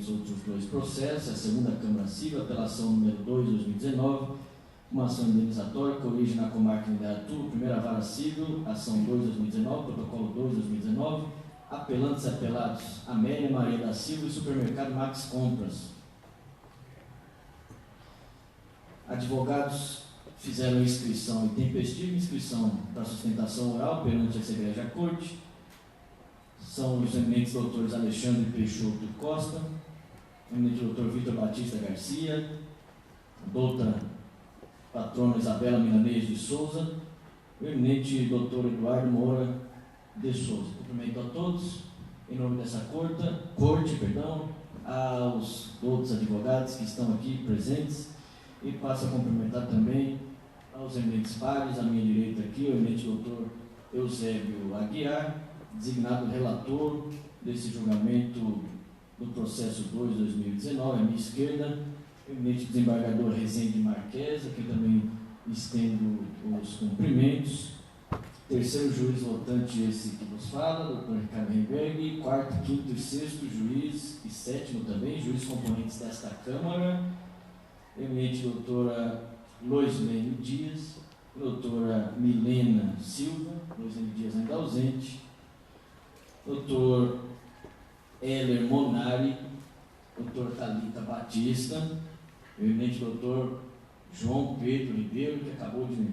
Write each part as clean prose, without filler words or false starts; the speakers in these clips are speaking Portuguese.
julgamentos outros dois processos, a segunda Câmara Civil, apelação número 2/2019, uma ação indenizatória com origem na comarca de Indaiatuba, primeira vara civil, ação 2/2019, protocolo 2/2019, apelantes e apelados Amélia Maria da Silva e supermercado Max Compras. Advogados fizeram inscrição intempestiva, inscrição para sustentação oral perante essa Igreja Corte. São os eminentes doutores Alexandre Peixoto Costa, o eminente doutor Vitor Batista Garcia, a doutora patrona Isabela Milanês de Souza, o eminente doutor Eduardo Moura de Souza. Cumprimento a todos, em nome dessa corte, aos outros advogados que estão aqui presentes, e passo a cumprimentar também aos eminentes pares, à minha direita aqui, o eminente doutor Eusébio Aguiar, designado relator desse julgamento do processo 2/2019, à minha esquerda, o eminente desembargador Rezende Marques, aqui também estendo os cumprimentos. Terceiro juiz votante, esse que nos fala, doutor Ricardo Renberg. Quarto, quinto e sexto juiz, e sétimo também, juiz componentes desta Câmara, eminente doutora Loislene Dias, doutora Milena Silva, Loislene Dias ainda ausente, doutor Heller Monari, doutor Thalita Batista, o eminente doutor João Pedro Ribeiro, que acabou de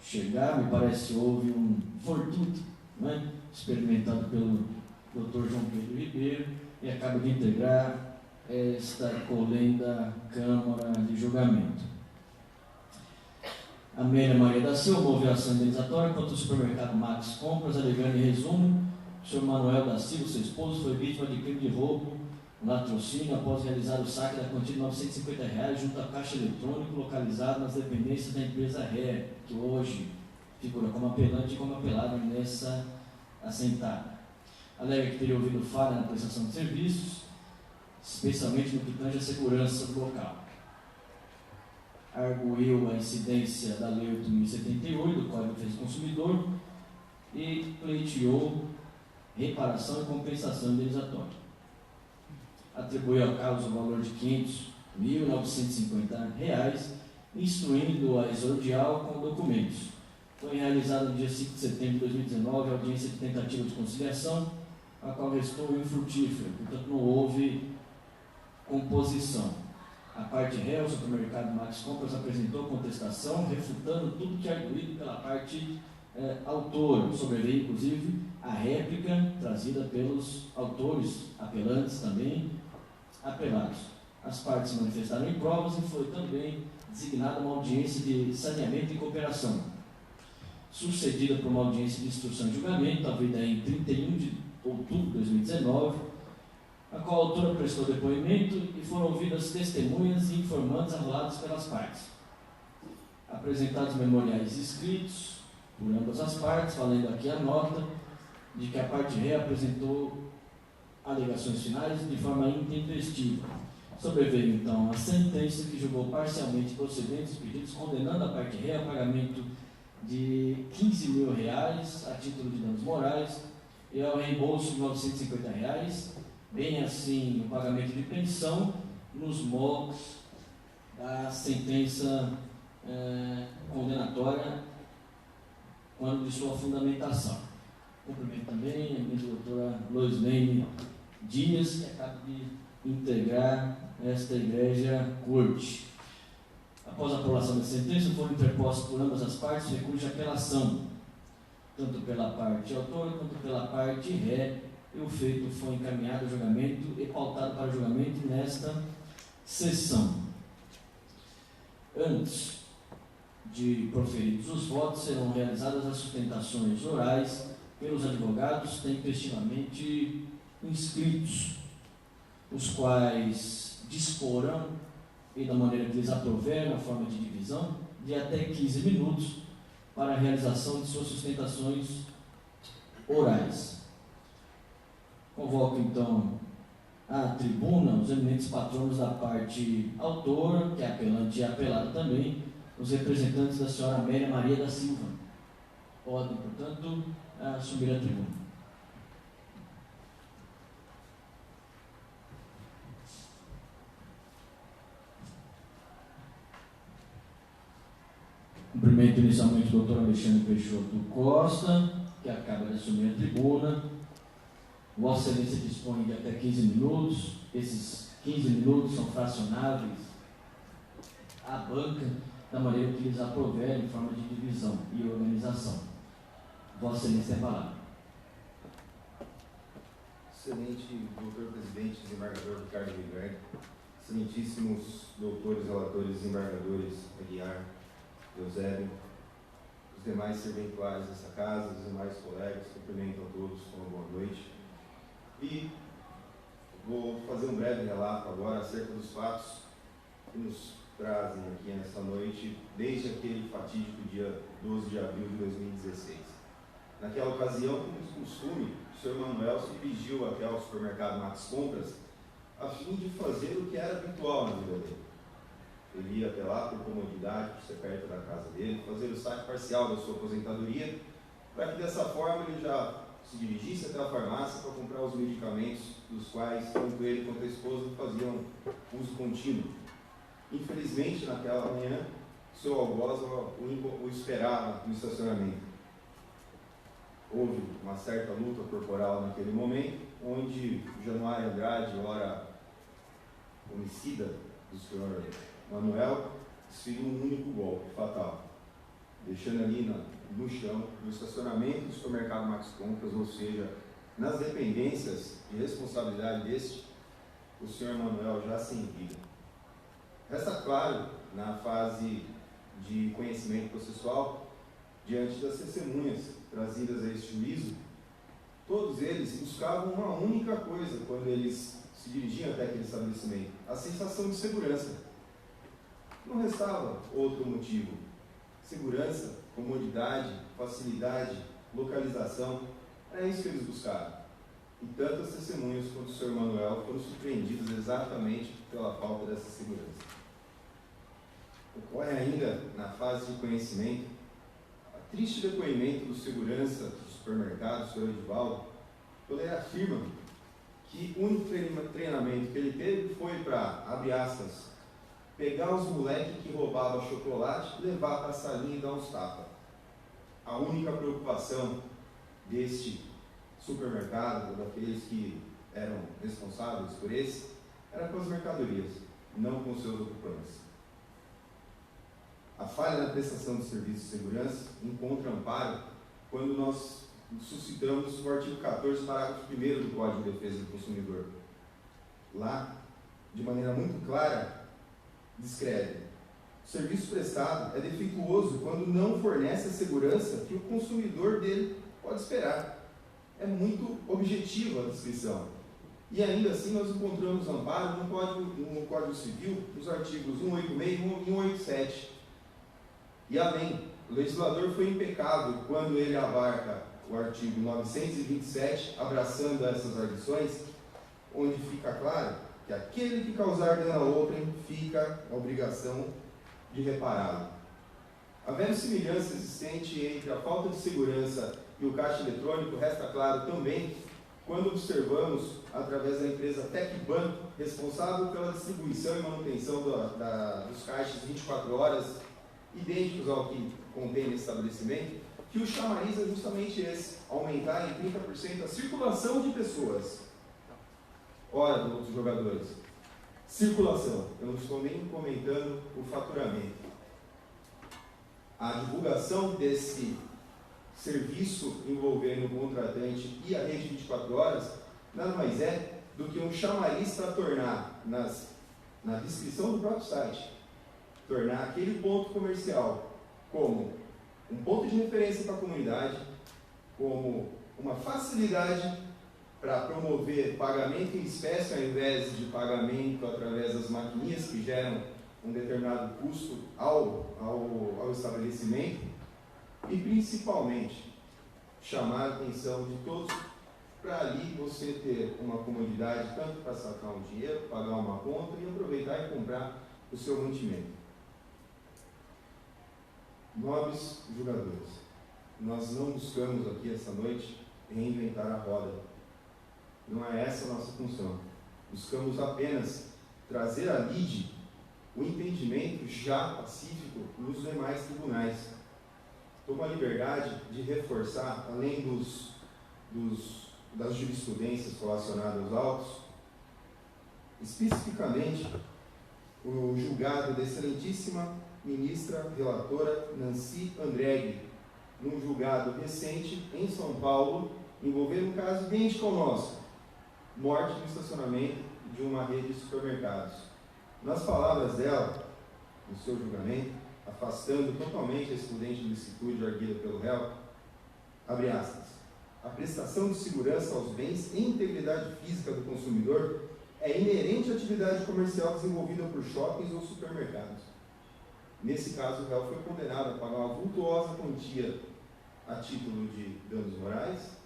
chegar, me parece que houve um fortuito, né, experimentado pelo doutor João Pedro Ribeiro, e acaba de integrar esta colenda Câmara de Julgamento. Amélia Maria da Silva houve ação indenizatória contra o supermercado Max Compras, alegando em resumo: o senhor Manuel da Silva, seu esposo, foi vítima de crime de roubo no latrocínio após realizar o saque da quantia de R$ 950 junto à caixa eletrônica localizada nas dependências da empresa Ré, que hoje figura como apelante e como apelado nessa assentada. Alega que teria ouvido falha na prestação de serviços, especialmente no que tange à segurança do local. Arguiu a incidência da Lei 8.078 do Código de Defesa do Consumidor e pleiteou reparação e compensação indenizatória. Atribuiu ao caso o valor de R$ 500.950, instruindo a exordial com documentos. Foi realizada no dia 5 de setembro de 2019 a audiência de tentativa de conciliação, a qual restou infrutífera, portanto não houve composição. A parte réu, o supermercado Max Compras, apresentou contestação, refutando tudo que é arguído pela parte autora, sobreveio inclusive a réplica trazida pelos autores, apelantes também, apelados. As partes se manifestaram em provas e foi também designada uma audiência de saneamento e cooperação, sucedida por uma audiência de instrução e julgamento, havida em 31 de outubro de 2019, a qual a autora prestou depoimento e foram ouvidas testemunhas e informantes arrolados pelas partes. Apresentados memoriais escritos por ambas as partes, valendo aqui a nota de que a parte ré apresentou alegações finais de forma intempestiva. Sobreveio então a sentença que julgou parcialmente procedentes os pedidos, condenando a parte ré ao pagamento de R$ 15.000 a título de danos morais e ao reembolso de R$ 950, bem assim o pagamento de pensão nos moldes da sentença condenatória quando de sua fundamentação. Cumprimento também a minha doutora Loislene Dias, que acaba de integrar esta Igreja Corte. Após a aprovação da sentença, foram interpostos por ambas as partes recursos de apelação, tanto pela parte autora quanto pela parte ré, e o feito foi encaminhado ao julgamento e pautado para julgamento nesta sessão. Antes de proferidos os votos, serão realizadas as sustentações orais pelos advogados tempestivamente inscritos, os quais disporão, e da maneira que lhes aprouver, na forma de divisão, de até 15 minutos para a realização de suas sustentações orais. Convoco então à tribuna os eminentes patronos da parte autora, que é apelante e apelado também, os representantes da senhora Amélia Maria da Silva. Podem, portanto, subir à tribuna. Cumprimento inicialmente o doutor Alexandre Peixoto Costa, que acaba de assumir a tribuna. Vossa Excelência dispõe de até 15 minutos. Esses 15 minutos são fracionáveis à banca, da maneira que lhes aprover em forma de divisão e organização. Vossa Excelência, é palavra. Excelente doutor presidente, desembargador Ricardo Ribeiro, excelentíssimos doutores, relatores, desembargadores Aguiar, Eusébio, os demais serventuários dessa casa, os demais colegas, cumprimento a todos com uma boa noite. E vou fazer um breve relato agora acerca dos fatos que nos trazem aqui nessa noite, desde aquele fatídico dia 12 de abril de 2016. Naquela ocasião, como de costume, o senhor Manuel se dirigiu até ao supermercado Max Compras a fim de fazer o que era habitual na vida dele. Ele ia até lá por comodidade, por ser perto da casa dele, fazer o saque parcial da sua aposentadoria, para que dessa forma ele já se dirigisse até a farmácia para comprar os medicamentos dos quais tanto ele quanto a esposa faziam uso contínuo. Infelizmente, naquela manhã, o seu algoz o esperava no estacionamento. Houve uma certa luta corporal naquele momento, onde Januário Andrade, ora homicida do senhor Manuel, desferiu um único golpe fatal, deixando ali no chão, no estacionamento do supermercado Max Compras, ou seja, nas dependências de responsabilidade deste, o senhor Manuel já sem vida. Resta claro, na fase de conhecimento processual, diante das testemunhas trazidas a este juízo, todos eles buscavam uma única coisa quando eles se dirigiam até aquele estabelecimento: a sensação de segurança. Não restava outro motivo. Segurança, comodidade, facilidade, localização, é isso que eles buscaram. E tanto as testemunhas quanto o senhor Manuel foram surpreendidos exatamente pela falta dessa segurança. Ocorre ainda, na fase de conhecimento, a triste depoimento do segurança do supermercado, o senhor Edivaldo, quando ele afirma que o único treinamento que ele teve foi para, abre aspas, pegar os moleques que roubavam chocolate, levar para a salinha e dar uns tapas. A única preocupação deste supermercado, daqueles que eram responsáveis por esse, era com as mercadorias, não com seus ocupantes. A falha na prestação de serviço de segurança encontra amparo quando nós suscitamos o artigo 14, parágrafo 1º do Código de Defesa do Consumidor. Lá, de maneira muito clara, descreve: o serviço prestado é defeituoso quando não fornece a segurança que o consumidor dele pode esperar. É muito objetiva a descrição. E ainda assim nós encontramos amparo no Código Civil, nos artigos 186 e 187. E além, o legislador foi impecável quando ele abarca o artigo 927, abraçando essas arguições, onde fica claro que aquele que causar dano a outrem fica a obrigação de repará-lo. A verossimilhança existente entre a falta de segurança e o caixa eletrônico resta claro também quando observamos, através da empresa TecBan, responsável pela distribuição e manutenção dos caixas 24 horas, idênticos ao que contém nesse estabelecimento, que o chamariz é justamente esse: aumentar em 30% a circulação de pessoas. Ora, outros jogadores, circulação, eu não estou nem comentando o faturamento. A divulgação desse serviço envolvendo o contratante e a rede 24 horas nada mais é do que um chamariz para tornar, na descrição do próprio site, tornar aquele ponto comercial como um ponto de referência para a comunidade, como uma facilidade para promover pagamento em espécie ao invés de pagamento através das maquininhas que geram um determinado custo ao estabelecimento, e principalmente chamar a atenção de todos para ali você ter uma comodidade tanto para sacar um dinheiro, pagar uma conta e aproveitar e comprar o seu mantimento. Nobres julgadores, nós não buscamos aqui essa noite reinventar a roda. Não é essa a nossa função. Buscamos apenas trazer a lide o entendimento já pacífico nos demais tribunais. Tomo a liberdade de reforçar, além das jurisprudências relacionadas aos autos, especificamente o julgado da excelentíssima ministra relatora Nancy Andrighi, num julgado recente em São Paulo, envolvendo um caso idêntico ao nosso, morte no estacionamento de uma rede de supermercados. Nas palavras dela, no seu julgamento, afastando totalmente a excludente de licitude arguida pelo réu, abre aspas, a prestação de segurança aos bens e integridade física do consumidor é inerente à atividade comercial desenvolvida por shoppings ou supermercados. Nesse caso, o réu foi condenado a pagar uma vultuosa quantia a título de danos morais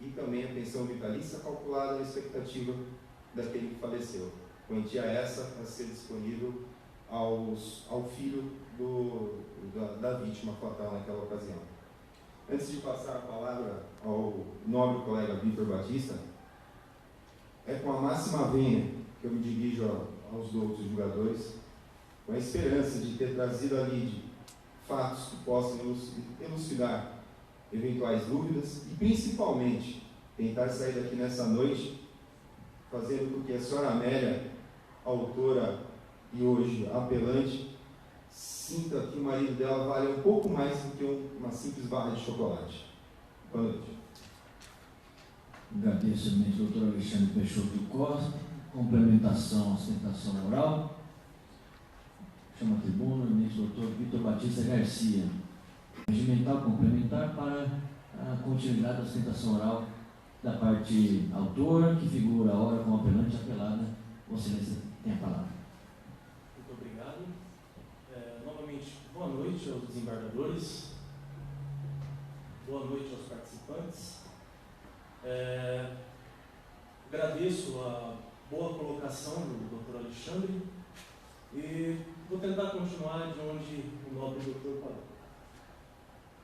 e também a pensão vitalícia calculada na expectativa daquele que faleceu. Quantia essa a ser disponível ao filho da vítima fatal naquela ocasião. Antes de passar a palavra ao nobre colega Vitor Batista, é com a máxima vênia que eu me dirijo aos outros julgadores, com a esperança de ter trazido a lide fatos que possam elucidar eventuais dúvidas e, principalmente, tentar sair daqui nessa noite fazendo com que a senhora Amélia, autora e hoje apelante, sinta que o marido dela vale um pouco mais do que uma simples barra de chocolate. Boa noite. Agradeço, eminente doutor Alexandre Peixoto Costa. Complementação à sustentação oral. Chama a tribuna, eminente doutor Vitor Batista Garcia. Regimental complementar para a continuidade da sustentação oral da parte autora, que figura a hora como apelante apelada. Vossa Excelência tem a palavra. Muito obrigado. Novamente, boa noite aos desembargadores, boa noite aos participantes. Agradeço a boa colocação do Dr. Alexandre e vou tentar continuar de onde o nobre doutor parou.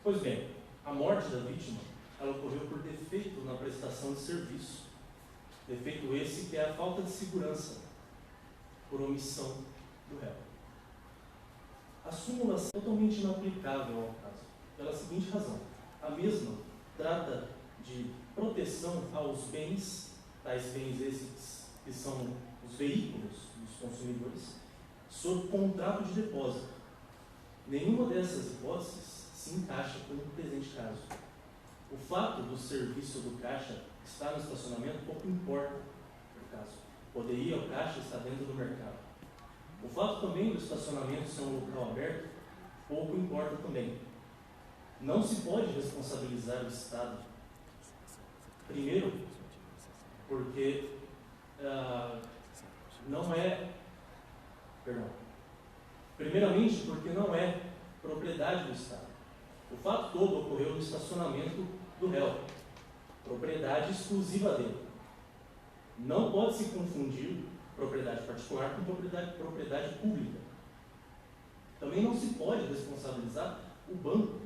Pois bem, a morte da vítima ela ocorreu por defeito na prestação de serviço. Defeito esse que é a falta de segurança por omissão do réu. A súmula é totalmente inaplicável ao caso, pela seguinte razão. A mesma trata de proteção aos bens, tais bens esses que são os veículos dos consumidores, sob contrato de depósito. Nenhuma dessas hipóteses se encaixa com o presente caso. O fato do serviço do caixa estar no estacionamento pouco importa por caso. Poderia o caixa estar dentro do mercado. O fato também do estacionamento ser um local aberto pouco importa também. Não se pode responsabilizar o Estado. Primeiro, porque Primeiramente, porque não é propriedade do Estado. O fato todo ocorreu no estacionamento do réu, propriedade exclusiva dele. Não pode se confundir propriedade particular com propriedade pública. Também não se pode responsabilizar o banco,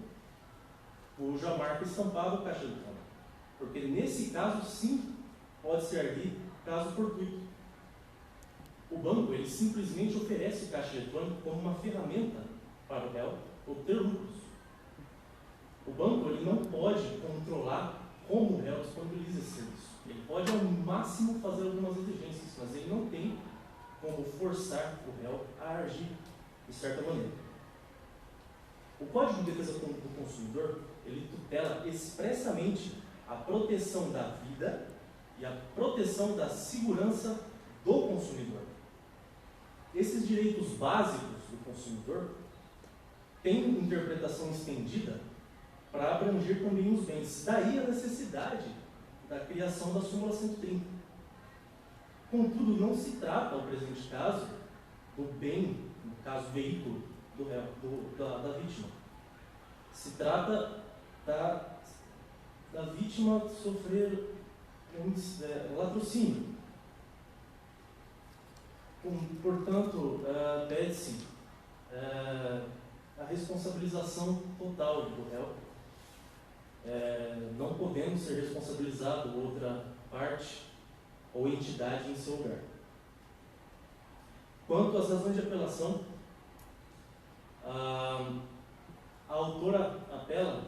cuja marca estampava o caixa eletrônico, porque nesse caso sim pode ser erguido caso fortuito. O banco ele simplesmente oferece o caixa eletrônico como uma ferramenta para o réu obter lucros. O banco ele não pode controlar como o réu disponibiliza esse serviço. Ele pode ao máximo fazer algumas exigências, mas ele não tem como forçar o réu a agir de certa maneira. O Código de Defesa do Consumidor ele tutela expressamente a proteção da vida e a proteção da segurança do consumidor. Esses direitos básicos do consumidor têm interpretação estendida para abranger também os bens. Daí a necessidade da criação da súmula 130. Contudo, não se trata, no presente caso, do bem, no caso veículo, da vítima. Se trata da vítima sofrer latrocínio. Portanto, pede-se a responsabilização total do réu, não podendo ser responsabilizado outra parte ou entidade em seu lugar. Quanto às razões de apelação, a autora apela,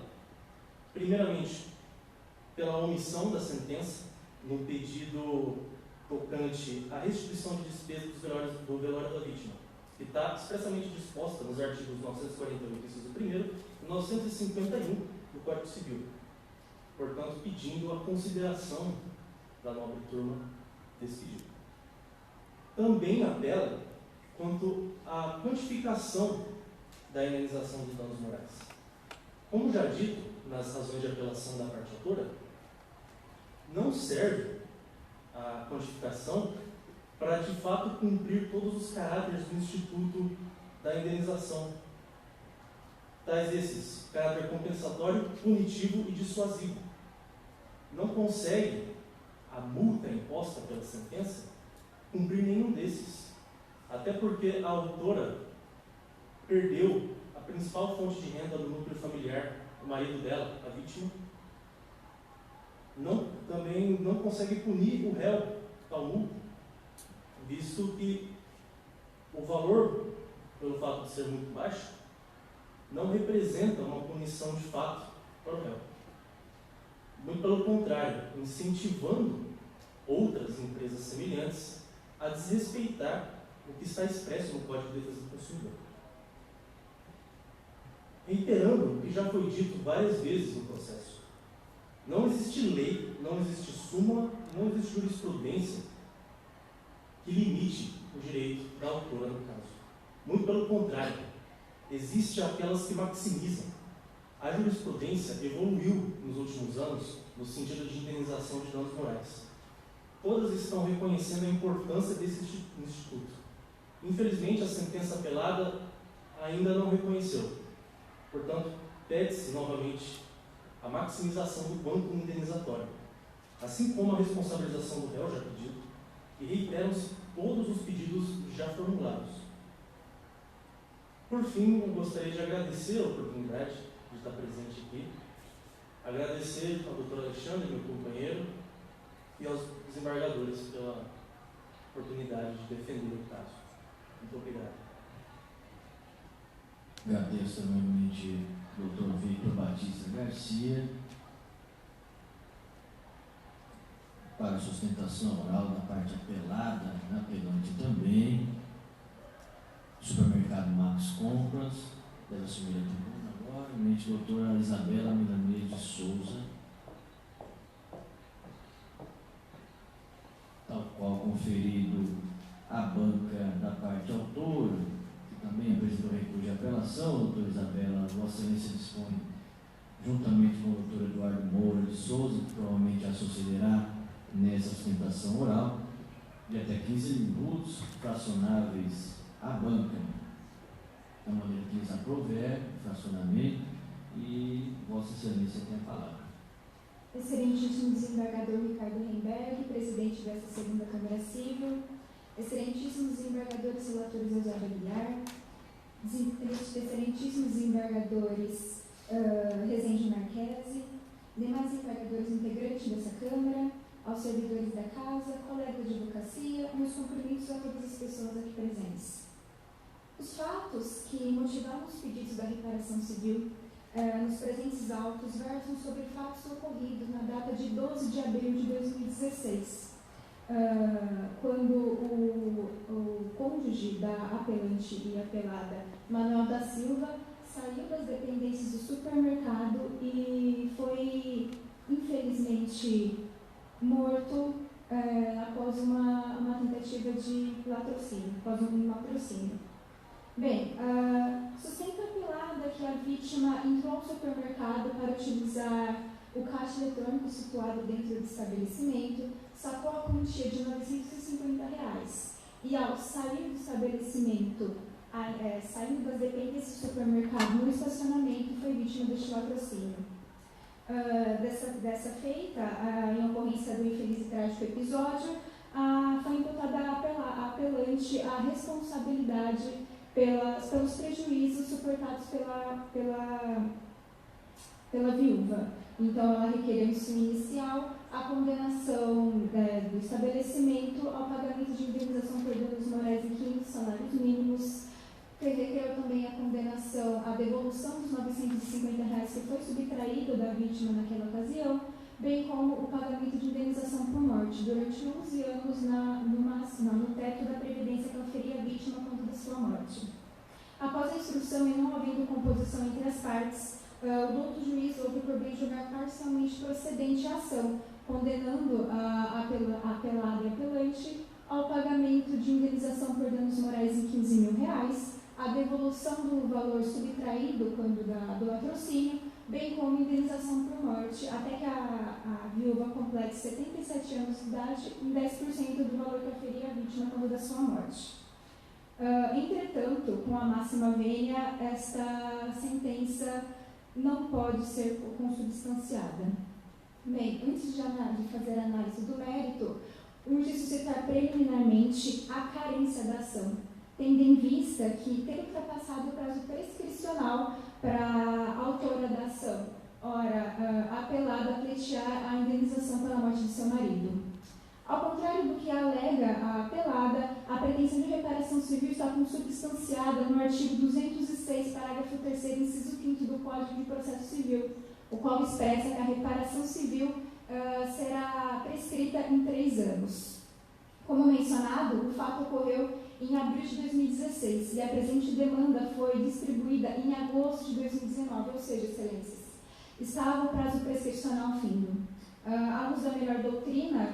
primeiramente, pela omissão da sentença no pedido tocante à restituição de despesas do velório da vítima, que está expressamente disposta nos artigos 948, inciso 1º, e 951 do Código Civil. Portanto, pedindo a consideração da nobre turma desse pedido. Também apela quanto à quantificação da indenização dos danos morais. Como já dito nas razões de apelação da parte autora, não serve a quantificação para de fato cumprir todos os caráteres do instituto da indenização, tais esses: caráter compensatório, punitivo e dissuasivo. Não consegue a multa imposta pela sentença cumprir nenhum desses, até porque a autora perdeu a principal fonte de renda do núcleo familiar, o marido dela, a vítima. Também não consegue punir o réu tal multa, visto que o valor, pelo fato de ser muito baixo, não representa uma punição de fato para o réu. Muito pelo contrário, incentivando outras empresas semelhantes a desrespeitar o que está expresso no Código de Defesa do Consumidor. Reiterando o que já foi dito várias vezes no processo, não existe lei, não existe súmula, não existe jurisprudência que limite o direito da autora no caso. Muito pelo contrário, existem aquelas que maximizam. A jurisprudência evoluiu nos últimos anos no sentido de indenização de danos morais. Todas estão reconhecendo a importância desse instituto. Infelizmente, a sentença apelada ainda não reconheceu. Portanto, pede-se novamente a maximização do quantum indenizatório, assim como a responsabilização do réu já pedido, e reiteram-se todos os pedidos já formulados. Por fim, eu gostaria de agradecer a oportunidade de estar presente aqui, agradecer ao Dr. Alexandre, meu companheiro, e aos desembargadores pela oportunidade de defender o caso. Muito obrigado. Agradeço enormemente ao Dr. Victor Batista Garcia para a sustentação oral da parte apelada, apelante também. Supermercado Max Compras, deve assumir a tribuna agora, mente doutora Isabela Milanês de Souza, tal qual conferido à banca da parte autora, que também apresentou recurso de apelação. Doutora Isabela, Vossa Excelência dispõe, juntamente com o doutor Eduardo Moura de Souza, que provavelmente a sucederá nessa sustentação oral, de até 15 minutos, fracionáveis à banca, da maneira que lhes aprover, fracionamento, e Vossa Excelência tem a palavra. Excelentíssimo desembargador Ricardo Remberg, presidente desta segunda Câmara Civil, excelentíssimos desembargadores relatores Eusébio Aguiar, excelentíssimos desembargadores Rezende Marquesi, demais desembargadores integrantes dessa Câmara, aos servidores da Casa, colegas de advocacia, meus cumprimentos a todas as pessoas aqui presentes. Os fatos que motivaram os pedidos da reparação civil nos presentes autos versam sobre fatos ocorridos na data de 12 de abril de 2016, quando o cônjuge da apelante e apelada, Manuel da Silva, saiu das dependências do supermercado e foi, infelizmente, morto após uma tentativa de latrocínio, após um latrocínio. Bem, sustenta apelada que a vítima entrou ao supermercado para utilizar o caixa eletrônico situado dentro do estabelecimento, sacou a quantia de R$950 e, ao sair do estabelecimento, saindo das dependências do supermercado no estacionamento, foi vítima deste latrocínio. Dessa feita, em ocorrência do infeliz e trágico episódio, foi imputada à apelante a responsabilidade pelos prejuízos suportados pela viúva. Então, ela requereu em sua inicial a condenação do estabelecimento ao pagamento de indenização por danos morais em 15 salários mínimos, requereu também a condenação à devolução dos R$ 950 que foi subtraído da vítima naquela ocasião, bem como o pagamento de indenização por morte durante 11 anos no teto da previdência que oferia a vítima quanto da sua morte. Após a instrução e não havendo composição entre as partes, o douto juiz houve por bem julgar parcialmente procedente a ação, condenando a apelada e apelante ao pagamento de indenização por danos morais em R$ 15.000, a devolução do valor subtraído quando do latrocínio, bem como indenização por morte, até que a viúva complete 77 anos de idade em 10% do valor que oferia a vítima quando da sua morte. Entretanto, com a máxima vênia, esta sentença não pode ser consubstanciada. Bem, antes de fazer a análise do mérito, urge suscitar preliminarmente a carência da ação, tendo em vista que ter ultrapassado o prazo prescricional para a autora da ação, ora, apelada a pleitear a indenização pela morte de seu marido. Ao contrário do que alega a apelada, a pretensão de reparação civil está consubstanciada no artigo 206, parágrafo 3º, inciso 5º do Código de Processo Civil, o qual expressa que a reparação civil será prescrita em 3 anos. Como mencionado, o fato ocorreu em abril de 2016 e a presente demanda foi distribuída em agosto de 2019, ou seja, excelências, estava o prazo prescricional findo. À luz da melhor doutrina,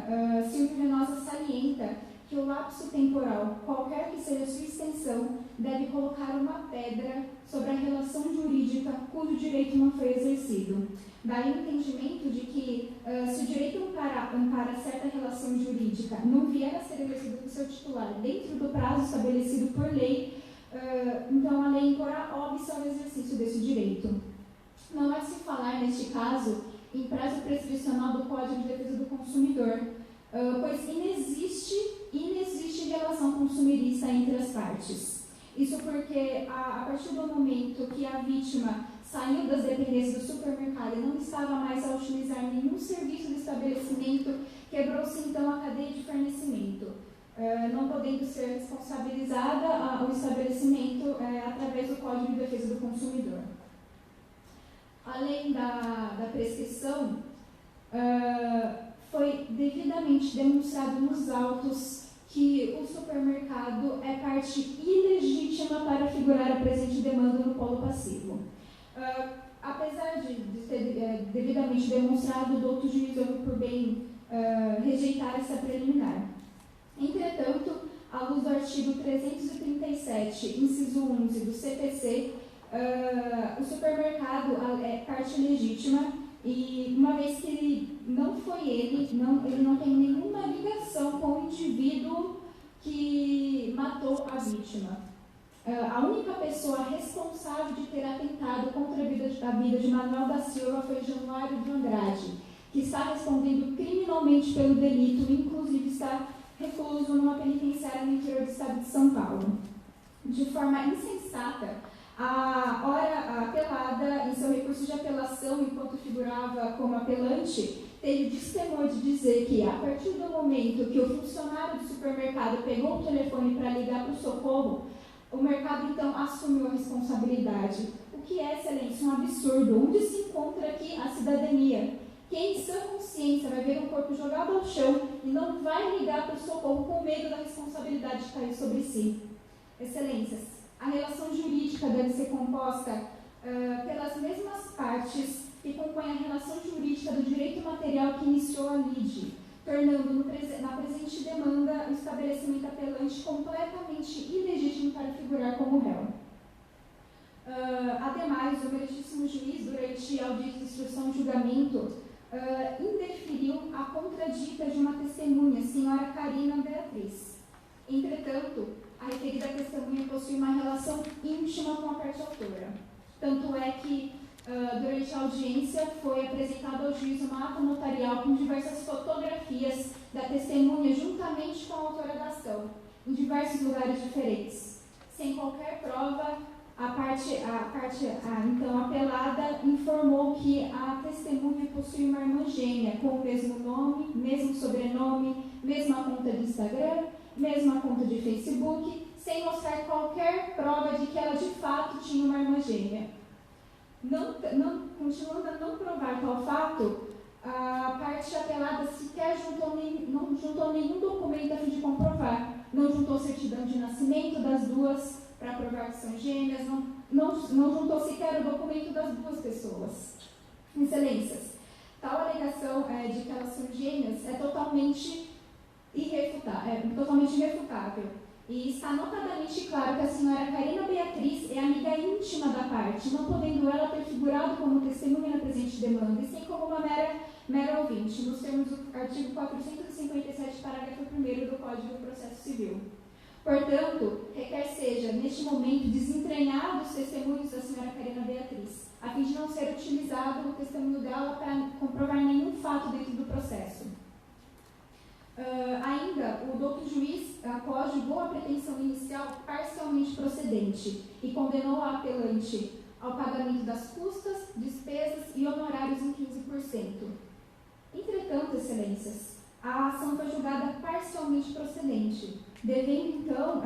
Silvio Venosa salienta que o lapso temporal, qualquer que seja sua extensão, deve colocar uma pedra sobre a relação jurídica cujo direito não foi exercido. Daí o entendimento de que, se o direito ampara certa relação jurídica não vier a ser exercido por seu titular dentro do prazo estabelecido por lei, então a lei imporá óbice ao exercício desse direito. Não é de se falar, neste caso, em prazo prescricional do Código de Defesa do Consumidor, pois inexiste relação consumerista entre as partes. Isso porque, a partir do momento que a vítima saiu das dependências do supermercado e não estava mais a utilizar nenhum serviço do estabelecimento, quebrou-se então a cadeia de fornecimento, não podendo ser responsabilizada o estabelecimento através do Código de Defesa do Consumidor. Além da prescrição, foi devidamente demonstrado nos autos que o supermercado é parte ilegítima para figurar a presente demanda no polo passivo. Apesar de ter devidamente demonstrado, o douto juiz houve por bem rejeitar essa preliminar. Entretanto, à luz do artigo 337, inciso 11 do CPC, o supermercado é parte legítima e, uma vez que ele não foi ele não tem nenhuma ligação com o indivíduo que matou a vítima. A única pessoa responsável de ter atentado contra a vida de Manuel da Silva foi Januário de Andrade, que está respondendo criminalmente pelo delito e, inclusive, está recluso numa penitenciária no interior do estado de São Paulo. De forma insensata, a apelada, em seu recurso de apelação, enquanto figurava como apelante, teve destemor de dizer que, a partir do momento que o funcionário do supermercado pegou o telefone para ligar para o socorro, o mercado, então, assumiu a responsabilidade. O que é, excelência, um absurdo. Onde se encontra aqui a cidadania? Quem, em sua consciência, vai ver um corpo jogado ao chão e não vai ligar para o socorro com medo da responsabilidade de cair sobre si? Excelências, a relação jurídica deve ser composta pelas mesmas partes que compõem a relação jurídica do direito material que iniciou a lide, tornando na presente demanda o estabelecimento apelante completamente ilegítimo para figurar como réu. Ademais, o meritíssimo juiz, durante a audiência de instrução e julgamento, indeferiu a contradita de uma testemunha, senhora Karina Beatriz. Entretanto, a referida testemunha possui uma relação íntima com a parte autora. Tanto é que, durante a audiência, foi apresentado ao juiz uma ata notarial com diversas fotografias da testemunha juntamente com a autora da ação, em diversos lugares diferentes. Sem qualquer prova, a parte então apelada informou que a testemunha possui uma irmã gêmea com o mesmo nome, mesmo sobrenome, mesma conta de Instagram, mesma conta de Facebook, sem mostrar qualquer prova de que ela de fato tinha uma irmã gêmea. Continuando a não provar tal fato, a parte apelada sequer não juntou nenhum documento a fim de comprovar. Não juntou certidão de nascimento das duas para provar que são gêmeas, não juntou sequer o documento das duas pessoas. Excelências, tal alegação de que elas são gêmeas é totalmente irrefutável. E está notadamente claro que a senhora Karina Beatriz é amiga íntima da parte, não podendo ela ter figurado como testemunha na presente demanda, e sim como uma mera ouvinte, nos termos do artigo 457, parágrafo 1º do Código do Processo Civil. Portanto, requer seja, neste momento, desentranhado os testemunhos da senhora Karina Beatriz, a fim de não ser utilizado o testemunho dela para comprovar nenhum fato dentro do processo. Ainda, o doutor juiz julgou a pretensão inicial parcialmente procedente e condenou a apelante ao pagamento das custas, despesas e honorários em 15%. Entretanto, excelências, a ação foi julgada parcialmente procedente, devendo então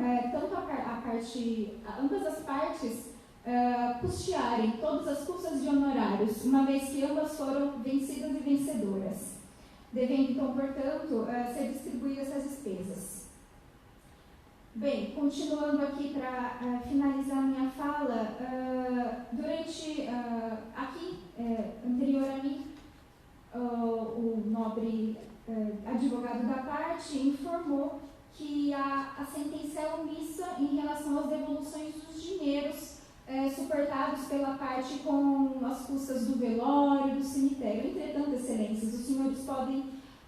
ambas as partes custearem todas as custas de honorários, uma vez que ambas foram vencidas e vencedoras, devendo então, portanto, ser distribuídas essas despesas. Bem, continuando aqui para finalizar minha fala, anterior a mim, o nobre advogado da parte informou que a sentença é omissa em relação às devoluções dos dinheiros suportados pela parte com as custas do velório e do cemitério. Entretanto, excelências, os senhores podem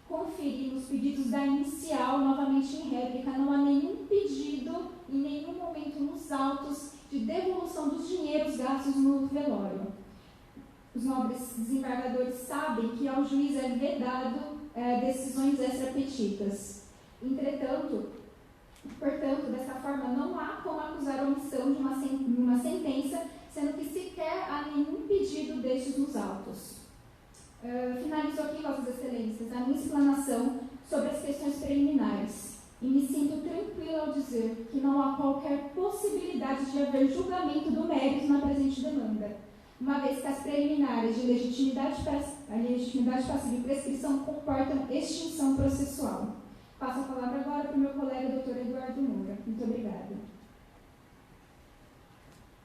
conferir nos pedidos da inicial, novamente em réplica, não há nenhum pedido, em nenhum momento nos autos, de devolução dos dinheiros gastos no velório. Os nobres desembargadores sabem que ao juiz é vedado decisões extra-petitas. Entretanto, portanto, dessa forma, não há como acusar a omissão de uma sentença, sendo que sequer há nenhum pedido destes nos autos. Finalizo aqui, Vossas Excelências, a minha explanação sobre as questões preliminares e me sinto tranquila ao dizer que não há qualquer possibilidade de haver julgamento do mérito na presente demanda, uma vez que as preliminares de legitimidade passiva e prescrição comportam extinção processual. Passo a palavra agora para o meu colega Dr. Eduardo Moura. Muito obrigada.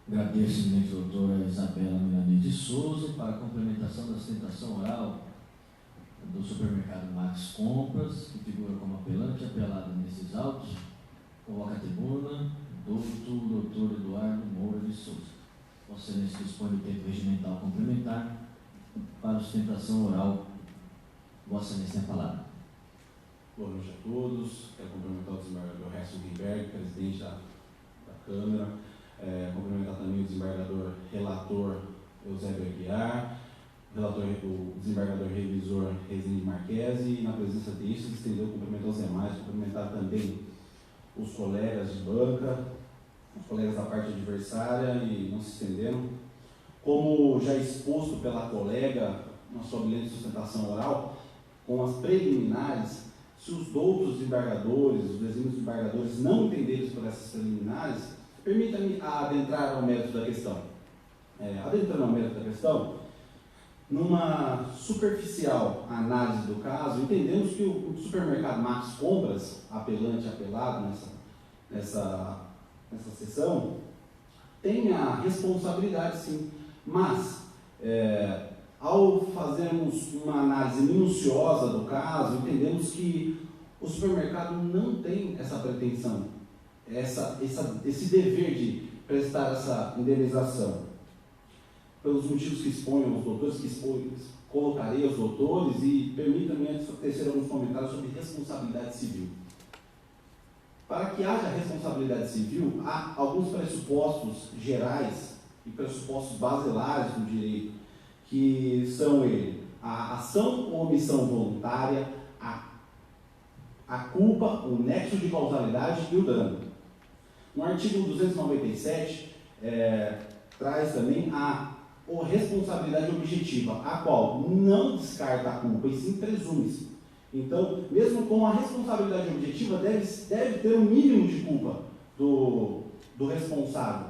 Agradeço, doutora Isabela Miranda de Souza, para a complementação da sustentação oral do supermercado Max Compras, que figura como apelante e apelada nesses autos. Convoca a tribuna, doutor Eduardo Moura de Souza. Vossa Excelência dispõe do tempo regimental complementar para a sustentação oral. Vossa Excelência tem a palavra. Boa noite a todos. Quero cumprimentar o desembargador Gerson Guimberg, presidente da Câmara. Cumprimentar também o desembargador relator Eusébio Aguiar, o desembargador revisor Rezende Marquesi, e na presença destes, estendeu cumprimentar os demais, cumprimentar também os colegas de banca, os colegas da parte adversária, e não se estenderam. Como já exposto pela colega na sua bilhete de sustentação oral, com as preliminares, se os doutos desembargadores, os exímios desembargadores não entenderem por essas preliminares, permita-me adentrar ao mérito da questão. Adentrando ao mérito da questão, numa superficial análise do caso, entendemos que o supermercado Max Compras, apelante e apelado nessa sessão, tem a responsabilidade, sim, mas ao fazermos uma análise minuciosa do caso, entendemos que o supermercado não tem essa pretensão, esse dever de prestar essa indenização. Pelos motivos que exponham os doutores, colocarei os doutores, e permita-me antes tecer alguns comentários sobre responsabilidade civil. Para que haja responsabilidade civil, há alguns pressupostos gerais e pressupostos basilares do direito, que são a ação ou omissão voluntária, a culpa, o nexo de causalidade e o dano. No artigo 297, traz também a responsabilidade objetiva, a qual não descarta a culpa e sim presume-se. Então, mesmo com a responsabilidade objetiva, deve ter um mínimo de culpa do responsável.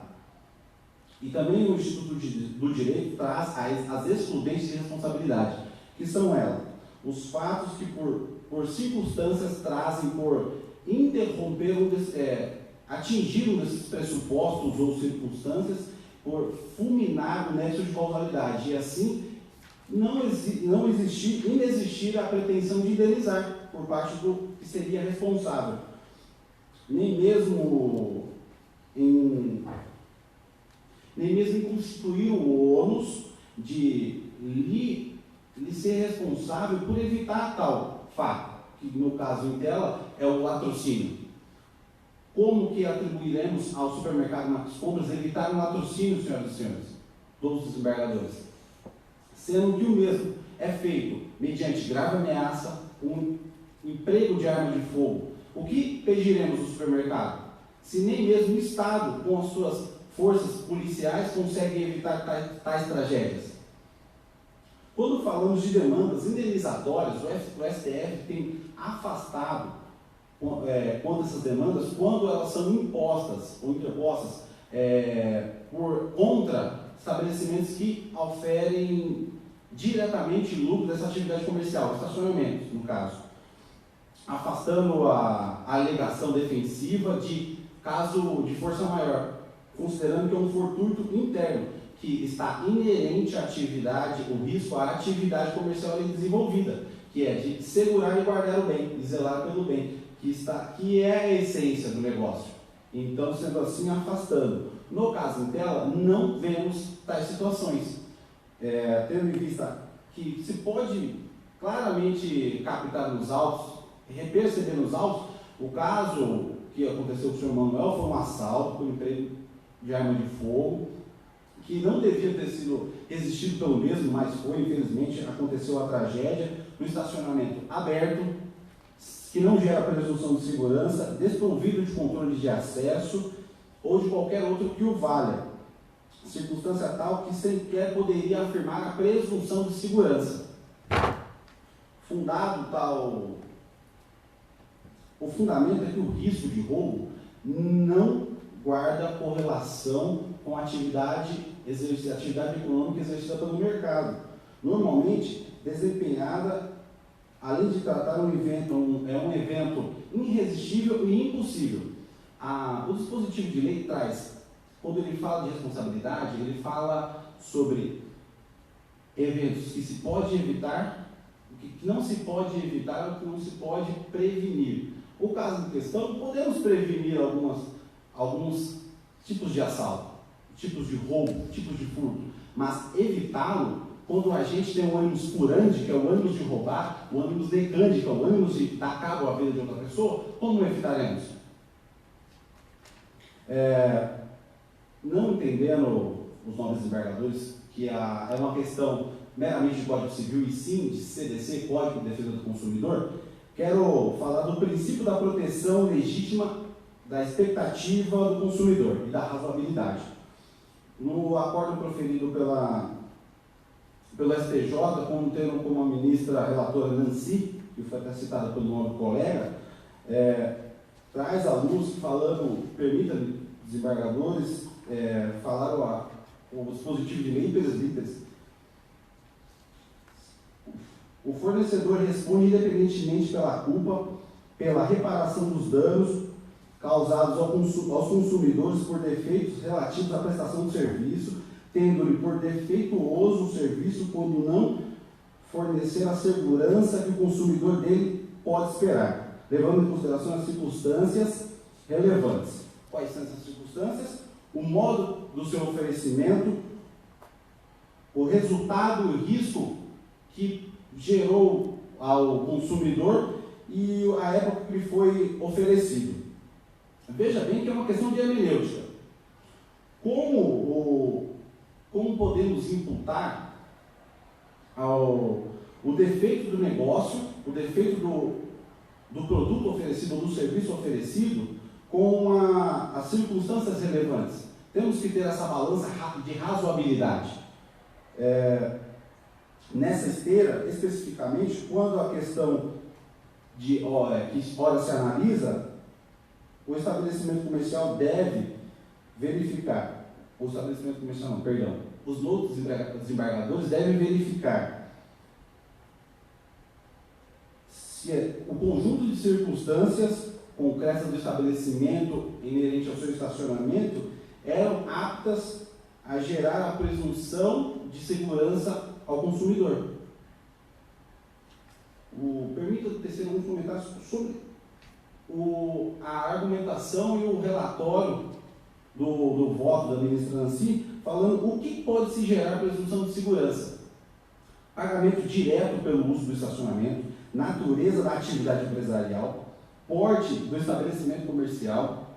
E também o Instituto do Direito traz as excludentes de responsabilidade, que são elas, os fatos que por circunstâncias trazem por interromper atingir um desses pressupostos ou circunstâncias, por fulminar o nexo de causalidade, e assim inexistir a pretensão de indenizar por parte do que seria responsável. Nem mesmo em constituir o ônus de lhe ser responsável por evitar tal fato, que no caso em tela é o latrocínio. Como que atribuiremos ao supermercado Marcos Compras evitar um latrocínio, senhoras e senhores, dos desembargadores? Sendo que o mesmo é feito mediante grave ameaça, um emprego de arma de fogo. O que pediremos ao supermercado? Se nem mesmo o Estado, com as suas forças policiais, consegue evitar tais tragédias. Quando falamos de demandas indenizatórias, o STF tem afastado quanto essas demandas, quando elas são impostas ou interpostas contra estabelecimentos que oferem diretamente lucro dessa atividade comercial, estacionamentos, no caso, afastando a alegação defensiva de caso de força maior, considerando que é um fortuito interno, que está inerente à atividade, o risco à atividade comercial desenvolvida, que é de segurar e guardar o bem, e zelar pelo bem, que é a essência do negócio. Então, sendo assim, afastando. No caso em tela, não vemos tais situações. Tendo em vista que se pode claramente captar nos autos, perceber nos autos, o caso que aconteceu com o senhor Manuel foi um assalto por emprego de arma de fogo, que não devia ter sido resistido pelo mesmo, mas foi, infelizmente, aconteceu a tragédia no estacionamento aberto, que não gera presunção de segurança, desprovido de controle de acesso ou de qualquer outro que o valha. Circunstância tal que sequer poderia afirmar a presunção de segurança. O fundamento é que o risco de roubo não guarda correlação com a atividade econômica exercida pelo mercado, normalmente desempenhada, além de tratar um evento irresistível e impossível. O dispositivo de lei traz, quando ele fala de responsabilidade, ele fala sobre eventos que se pode evitar, o que não se pode evitar, o que não se pode prevenir. O caso em questão, podemos prevenir alguns tipos de assalto, tipos de roubo, tipos de furto, mas evitá-lo quando a gente tem um ânimos furante, que é o ânimos de roubar, o ânimos decante, que é o ânimos de dar cabo à vida de outra pessoa, como evitaremos? Não entendendo os nobres desembargadores que é uma questão meramente de Código Civil e sim de CDC, Código de Defesa do Consumidor, quero falar do princípio da proteção legítima da expectativa do consumidor e da razoabilidade. No acordo proferido pelo STJ, tendo como a ministra relatora Nancy, que foi até citada pelo nome do colega, traz à luz, permita desembargadores falar o dispositivo de lei pelas literas. O fornecedor responde independentemente pela culpa, pela reparação dos danos causados aos consumidores por defeitos relativos à prestação do serviço, tendo-lhe por defeituoso o serviço quando não fornecer a segurança que o consumidor dele pode esperar, levando em consideração as circunstâncias relevantes. Quais são essas circunstâncias? O modo do seu oferecimento, o resultado e o risco que gerou ao consumidor e a época que lhe foi oferecido. Veja bem que é uma questão de hermenêutica. Como podemos imputar o defeito do negócio, o defeito do produto oferecido ou do serviço oferecido com as circunstâncias relevantes? temos que ter essa balança de razoabilidade. Nessa esteira, especificamente, quando a questão que ora se analisa, o estabelecimento comercial deve verificar, os outros desembargadores devem verificar se o conjunto de circunstâncias concretas do estabelecimento inerente ao seu estacionamento eram aptas a gerar a presunção de segurança ao consumidor. Permita tecer alguns comentários sobre a argumentação e o relatório do voto da ministra Nancy, falando o que pode se gerar presunção de segurança. Pagamento direto pelo uso do estacionamento, natureza da atividade empresarial, porte do estabelecimento comercial,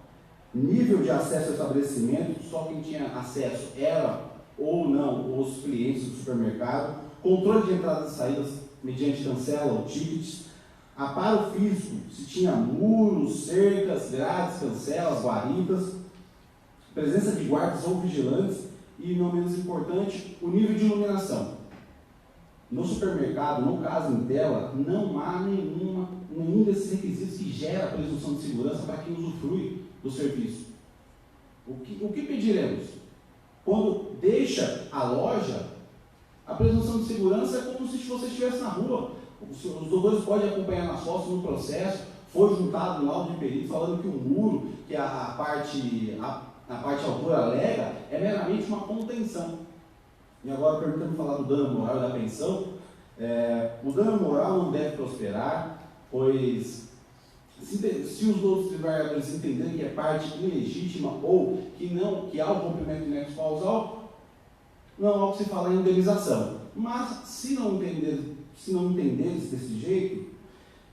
nível de acesso ao estabelecimento, só quem tinha acesso era ou não os clientes do supermercado, controle de entradas e saídas mediante cancela ou tickets, aparo físico, se tinha muros, cercas, grades, cancelas, guaridas, presença de guardas ou vigilantes e, não menos importante, o nível de iluminação. No supermercado, no caso em tela, não há nenhum desses requisitos que gera a presunção de segurança para quem usufrui do serviço. O que pediremos? Quando deixa a loja, a presunção de segurança é como se você estivesse na rua. Os doutores podem acompanhar nas fotos no processo. Foi juntado um laudo de perito falando que o muro, que a parte autora alega, é meramente uma contenção. E agora, perguntando falar do dano moral e da pensão, o dano moral não deve prosperar, pois se os outros desembargadores entenderem que é parte ilegítima ou que há o cumprimento de nexo causal, não há o que se falar em indenização. Mas, se não entenderes desse jeito,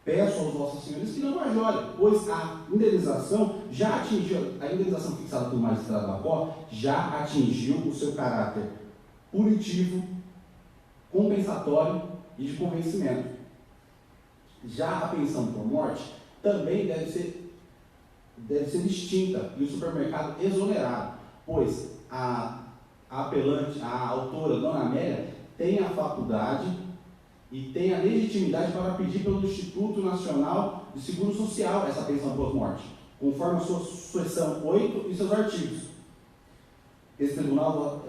peço aos vossos senhores que não majorem, pois a indenização fixada pelo magistrado da COR já atingiu o seu caráter punitivo, compensatório e de convencimento. Já a pensão por morte também deve ser extinta e o supermercado exonerado, pois a apelante, a autora, Dona Amélia, tem a faculdade e tem a legitimidade para pedir pelo Instituto Nacional de Seguro Social essa pensão por morte, conforme a sua seção 8 e seus artigos. Esse tribunal,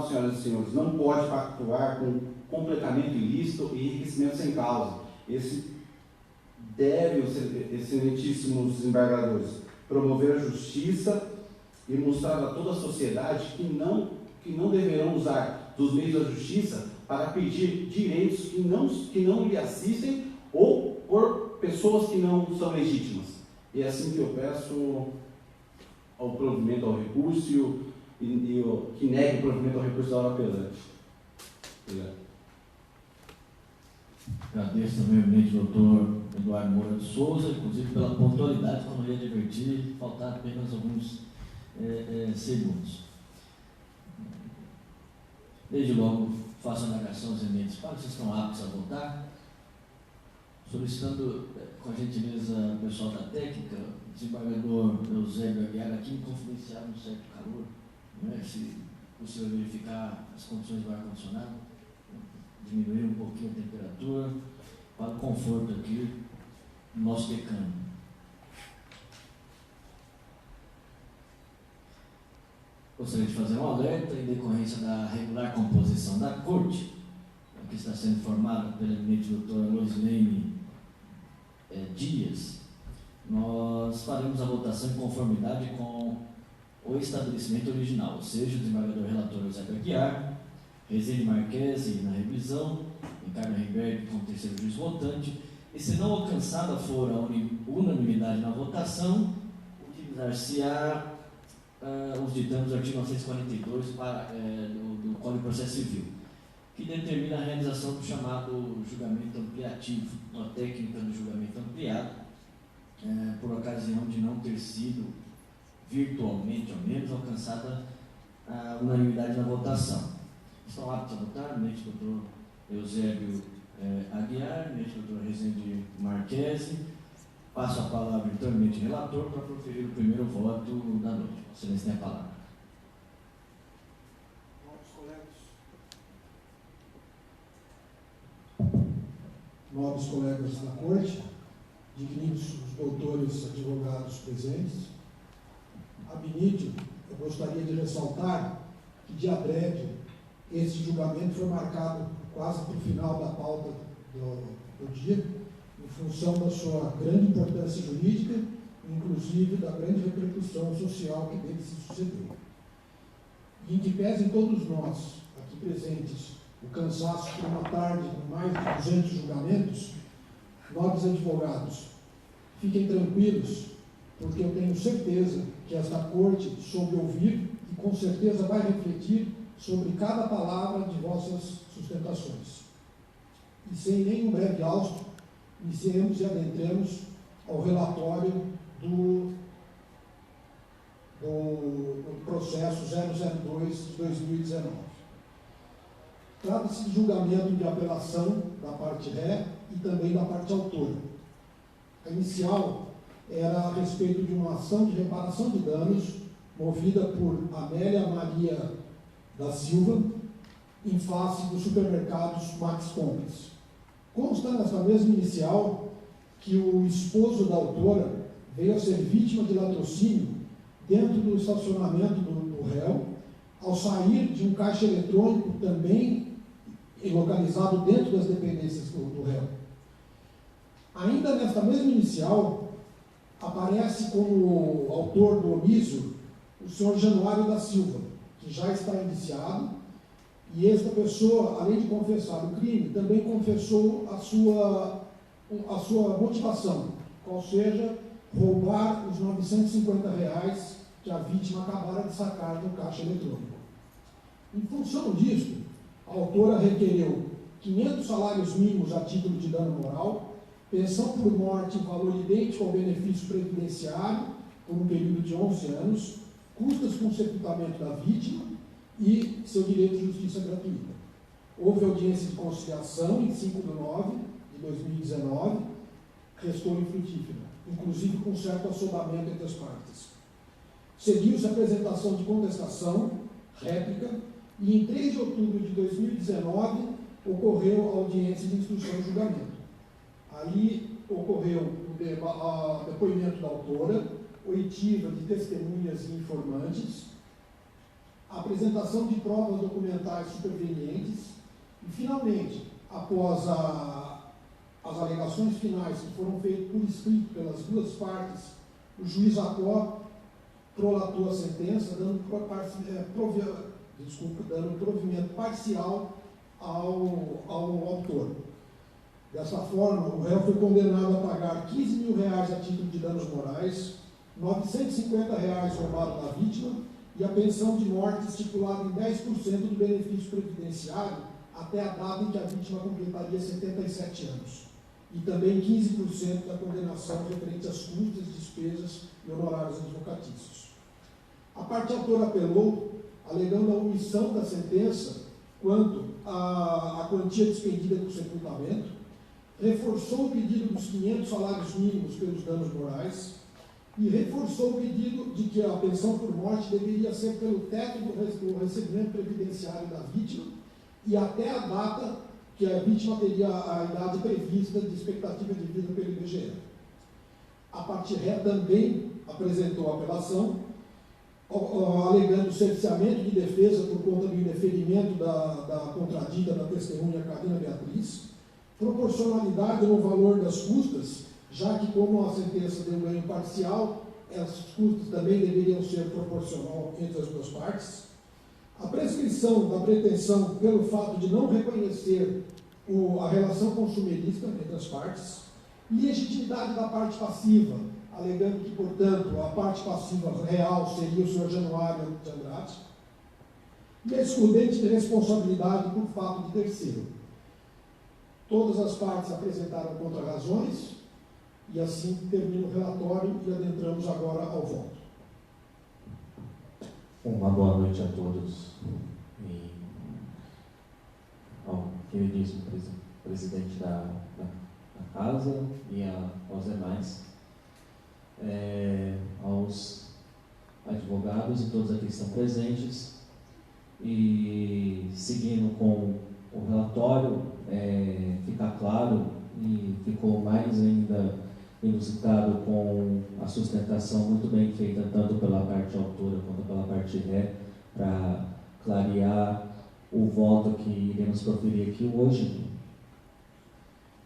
senhoras e senhores, não pode pactuar com completamento ilícito e enriquecimento sem causa. Excelentíssimos desembargadores, promover a justiça e mostrar a toda a sociedade que não deverão usar dos meios da justiça para pedir direitos que não lhe assistem ou por pessoas que não são legítimas. E é assim que eu peço ao provimento ao recurso que negue o provimento ao recurso da hora apelante. Obrigado. Agradeço também o eminente doutor Eduardo Moura de Souza, inclusive pela pontualidade, como eu ia advertir, faltar apenas alguns segundos. Desde logo faço a indagação aos eminentes para vocês estão aptos a votar, solicitando com a gentileza o pessoal da técnica, o desembargador Eusébio Aguiar, aqui em confidencial um certo calor, não é? Se possível verificar as condições do ar-condicionado, diminuir um pouquinho a temperatura, para o conforto aqui do nosso decano. Gostaria de fazer um alerta em decorrência da regular composição da Corte, que está sendo formada pela eminente doutora Loislene Dias. Nós faremos a votação em conformidade com o estabelecimento original, ou seja, o desembargador relator Eusébio Aguiar, Rezende Marquesi na revisão, Ricardo Renberg como terceiro juiz votante, e se não alcançada for a unanimidade na votação, utilizar-se-á os ditames do artigo 942 do Código de Processo Civil, que determina a realização do chamado julgamento ampliativo, a técnica do julgamento ampliado, por ocasião de não ter sido virtualmente, ao menos, alcançada a unanimidade na votação. Estão aptos a votar, eminente doutor Eusébio Aguiar, eminente doutor Rezende Marquesi. Passo a palavra, então, eminente relator, para proferir o primeiro voto da noite. Excelência tem a palavra. nobres colegas da Corte, digníssimos doutores advogados presentes, ab initio, eu gostaria de ressaltar que, de adrede, esse julgamento foi marcado quase para o final da pauta do dia, em função da sua grande importância jurídica, inclusive da grande repercussão social que dele se sucedeu. E em que pese todos nós, aqui presentes, o cansaço por uma tarde com mais de 200 julgamentos, nobres advogados, fiquem tranquilos, porque eu tenho certeza que esta Corte soube ouvir e com certeza vai refletir sobre cada palavra de vossas sustentações. E sem nenhum breve hausto, iniciemos e adentremos ao relatório do processo 002 de 2019. Trata-se de julgamento de apelação da parte ré e também da parte autora. A inicial era a respeito de uma ação de reparação de danos movida por Amélia Maria da Silva em face dos supermercados Max Compras. Consta nessa mesma inicial que o esposo da autora veio a ser vítima de latrocínio dentro do estacionamento do réu, ao sair de um caixa eletrônico também localizado dentro das dependências do réu. Ainda nesta mesma inicial, aparece como autor do omísio o senhor Januário da Silva, que já está indiciado, e esta pessoa, além de confessar o crime, também confessou a sua motivação, qual seja, roubar os R$950 que a vítima acabara de sacar no caixa eletrônico. Em função disso, a autora requereu 500 salários mínimos a título de dano moral, pensão por morte em valor idêntico ao benefício previdenciário por um período de 11 anos, custas com sepultamento da vítima e seu direito de justiça gratuita. Houve audiência de conciliação em 5/9 de 2019, restou infrutífera, inclusive com certo assodamento entre as partes. Seguiu-se a apresentação de contestação, réplica, e em 3 de outubro de 2019 ocorreu a audiência de instrução e julgamento. Aí ocorreu o depoimento da autora, oitiva de testemunhas e informantes, a apresentação de provas documentais supervenientes e, finalmente, após as alegações finais que foram feitas por escrito pelas duas partes, o juiz Acó prolatou a sentença, dando provimento parcial ao autor. Dessa forma, o réu foi condenado a pagar R$15 mil a título de danos morais, R$950 roubado da vítima e a pensão de morte estipulada em 10% do benefício previdenciário até a data em que a vítima completaria 77 anos. E também 15% da condenação referente às custas, despesas e honorários advocatícios. A parte autora apelou, alegando a omissão da sentença quanto à quantia despendida por sepultamento, reforçou o pedido dos 500 salários mínimos pelos danos morais e reforçou o pedido de que a pensão por morte deveria ser pelo teto do recebimento previdenciário da vítima e até a data que a vítima teria a idade prevista de expectativa de vida pelo IBGE. A parte ré também apresentou a apelação, alegando cerceamento de defesa por conta do indeferimento da contradita da testemunha Carina Beatriz, proporcionalidade no valor das custas, já que, como a sentença deu ganho parcial, essas custas também deveriam ser proporcional entre as duas partes, a prescrição da pretensão pelo fato de não reconhecer a relação consumerista entre as partes, e legitimidade da parte passiva, alegando que, portanto, a parte passiva real seria o senhor Januário de Andrade, e a excludente de responsabilidade por fato de terceiro. Todas as partes apresentaram contra-razões, e assim termina o relatório e adentramos agora ao voto. Uma boa noite a todos e ao queridíssimo presidente da casa e aos demais, aos advogados e todos aqui que estão presentes. E seguindo com o relatório, ficar claro e ficou mais ainda inusitado com a sustentação muito bem feita tanto pela parte autora quanto pela parte ré, para clarear o voto que iremos proferir aqui hoje.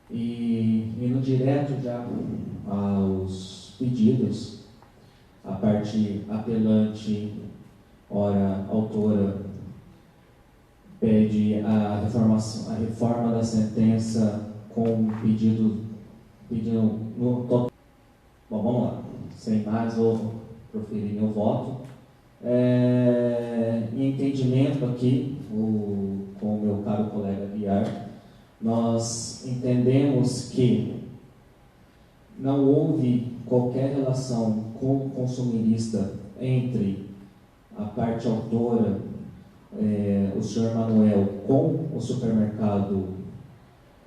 E indo direto já aos pedidos, a parte apelante, ora autora, pede a reforma da sentença com pedindo no total. Bom, vamos lá. Sem mais, vou proferir meu voto. Em entendimento aqui, com o meu caro colega Guiar, nós entendemos que não houve qualquer relação com o consumirista entre a parte autora, o senhor Manuel, com o supermercado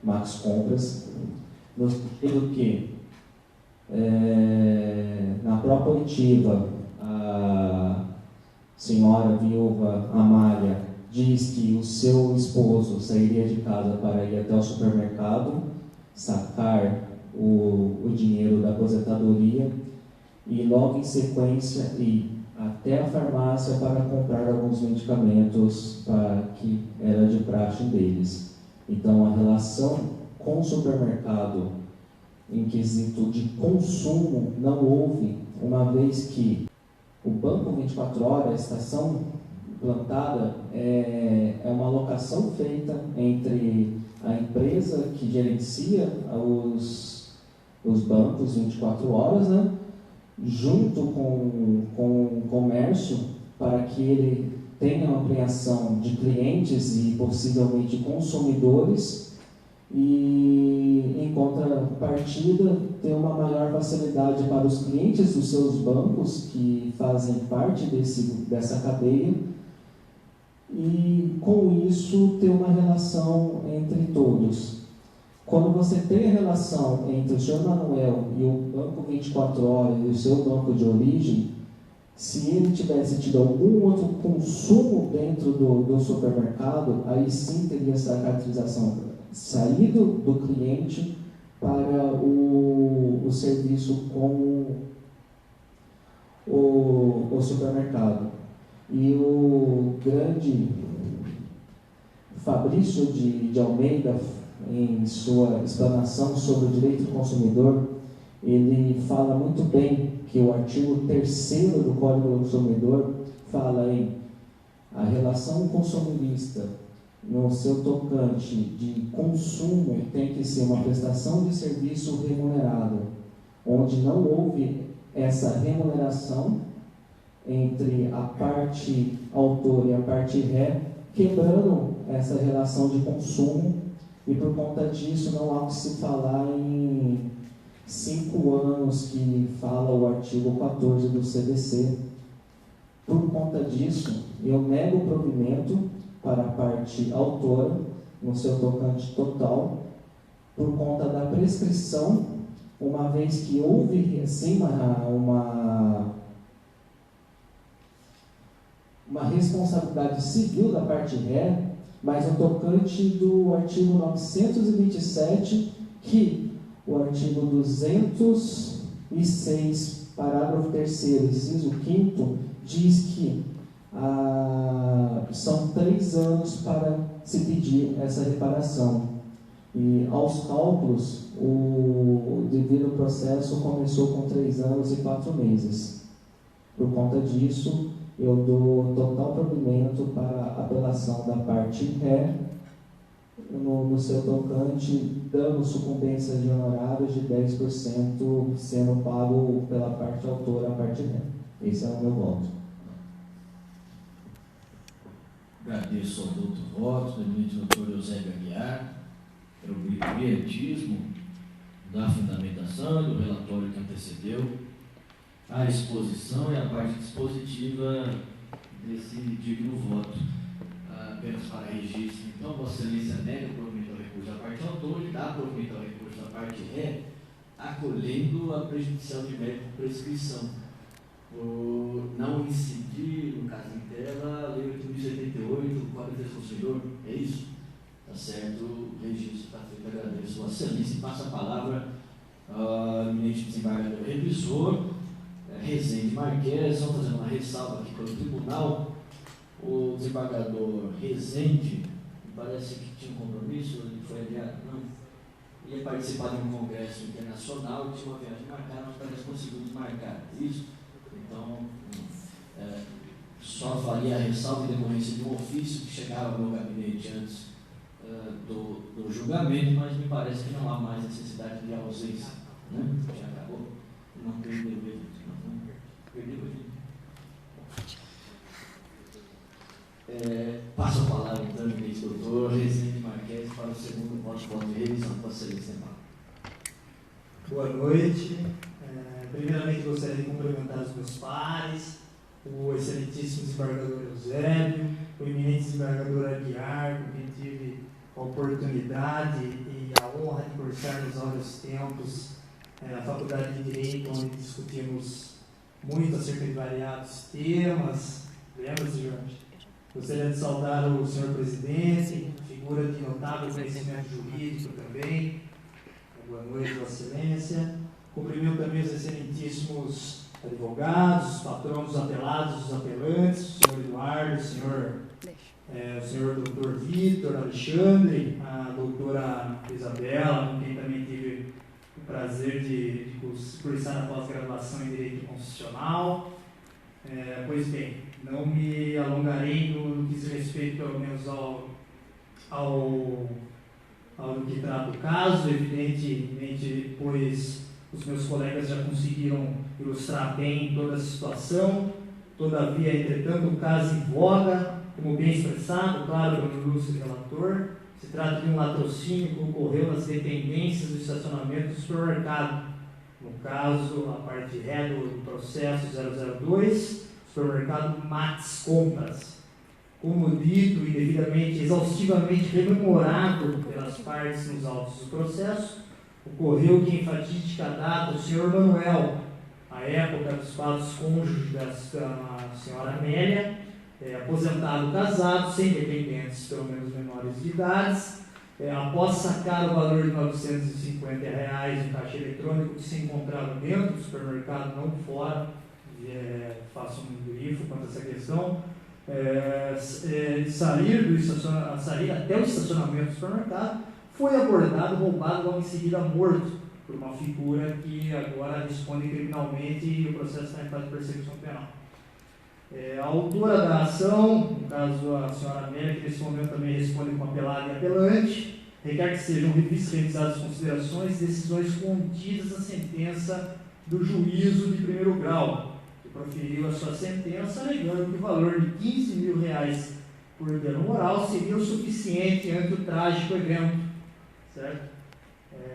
Max Compras, no sentido que, na própria oitiva, a senhora viúva Amália diz que o seu esposo sairia de casa para ir até o supermercado, sacar o dinheiro da aposentadoria e logo em sequência ir até a farmácia para comprar alguns medicamentos que era de praxe deles. Então, a relação com o supermercado em quesito de consumo não houve, uma vez que o Banco 24 Horas, a estação implantada, é uma alocação feita entre a empresa que gerencia os bancos 24 horas, né, junto com o comércio, para que ele tenha ampliação de clientes e possivelmente consumidores, e em contrapartida ter uma maior facilidade para os clientes dos seus bancos que fazem parte dessa cadeia, e com isso ter uma relação entre todos. Quando você tem a relação entre o Sr. Manuel e o Banco 24 Horas e o seu banco de origem, se ele tivesse tido algum outro consumo dentro do supermercado, aí sim teria essa caracterização, saído do cliente para o serviço com o supermercado. E o grande Fabrício de Almeida, em sua explanação sobre o direito do consumidor, ele fala muito bem que o artigo 3º do Código do Consumidor fala em a relação consumirista no seu tocante de consumo tem que ser uma prestação de serviço remunerado, onde não houve essa remuneração entre a parte autora e a parte ré, quebrando essa relação de consumo, e por conta disso não há o que se falar em 5 anos que fala o artigo 14 do CDC. Por conta disso, eu nego o provimento para a parte autora, no seu tocante total, por conta da prescrição, uma vez que houve sim uma responsabilidade civil da parte ré, mas no tocante do artigo 927, que o artigo 206, parágrafo 3º, inciso 5º, diz que são 3 anos para se pedir essa reparação. E aos cálculos, o devido processo começou com 3 anos e 4 meses. Por conta disso, eu dou total provimento para a apelação da parte ré, no seu tocante, dando sucumbência de honorários de 10% sendo pago pela parte autora a parte ré. Esse é o meu voto. Agradeço ao doutor voto, do doutor Eusébio Aguiar, pelo brilhantismo da fundamentação e do relatório que antecedeu, a exposição e a parte dispositiva desse digno voto. Apenas para registro, então, Vossa Excelência nega o provimento ao recurso da parte autora e dá provimento ao recurso da parte ré, acolhendo a prejudicial de mérito de prescrição, por não incidir, no caso em tela, a Lei 8.078 do Código de Defesa do Consumidor. É isso? Tá certo? registro está feito. Agradeço Vossa Excelência e passo a palavra ao eminente desembargador revisor, Rezende Marques. Vamos fazer uma ressalva aqui pelo tribunal. O desembargador Rezende, parece que tinha um compromisso, ele foi adiado, não, ia participar de um congresso internacional, tinha uma viagem marcada, mas parece que conseguiu desmarcar isso. Então, só faria a ressalva em decorrência de um ofício que chegava ao meu gabinete antes do julgamento, mas me parece que não há mais necessidade de ausência, né? Já acabou, não perdeu o evento, perdeu o evento. Passo a palavra então, ministro doutor Rezende Marques, para o segundo voto de revisão da Vossa Excelência. Boa noite. Primeiramente gostaria de cumprimentar os meus pares, o excelentíssimo desembargador Eusébio, o eminente desembargador Aguiar, com quem tive a oportunidade e a honra de cursar nos áureos tempos a Faculdade de Direito, onde discutimos muito acerca de variados temas. Lembra-se, Jorge? Gostaria de saudar o senhor presidente, figura de notável conhecimento jurídico também. Boa noite, Vossa Excelência. Cumprimento também os excelentíssimos advogados, os patronos apelados, os apelantes, o senhor Eduardo, o senhor doutor Vitor, Alexandre, a doutora Isabela, com quem também tive o prazer de cursar a pós-graduação em Direito Constitucional. Pois bem, não me alongarei no que diz respeito, pelo menos, ao que trata o caso, evidentemente, pois os meus colegas já conseguiram ilustrar bem toda a situação. Todavia, entretanto, o caso em voga, como bem expressado, claro, pelo ilustre relator, se trata de um latrocínio que ocorreu nas dependências do estacionamento do supermercado. No caso, a parte ré do processo 002, supermercado Max Compras. Como dito e devidamente, exaustivamente rememorado pelas partes nos autos do processo, ocorreu que em fatídica data o senhor Manuel, à época dos fatos cônjuges da senhora Amélia, aposentado casado, sem dependentes, pelo menos menores de idades, após sacar o valor de R$ 950 no caixa eletrônico que se encontrava dentro do supermercado, não fora, faço um grifo quanto a essa questão, sair até o estacionamento do supermercado, foi abordado, roubado, logo em seguida morto por uma figura que agora responde criminalmente e o processo está em fase de persecução penal. A autora da ação, no caso a senhora Amélia, que nesse momento também responde com apelado e apelante, requer que sejam revistas e revisadas as considerações e decisões contidas na sentença do juízo de primeiro grau, que proferiu a sua sentença, alegando que o valor de R$ 15 mil por dano moral seria o suficiente ante o trágico evento. Certo?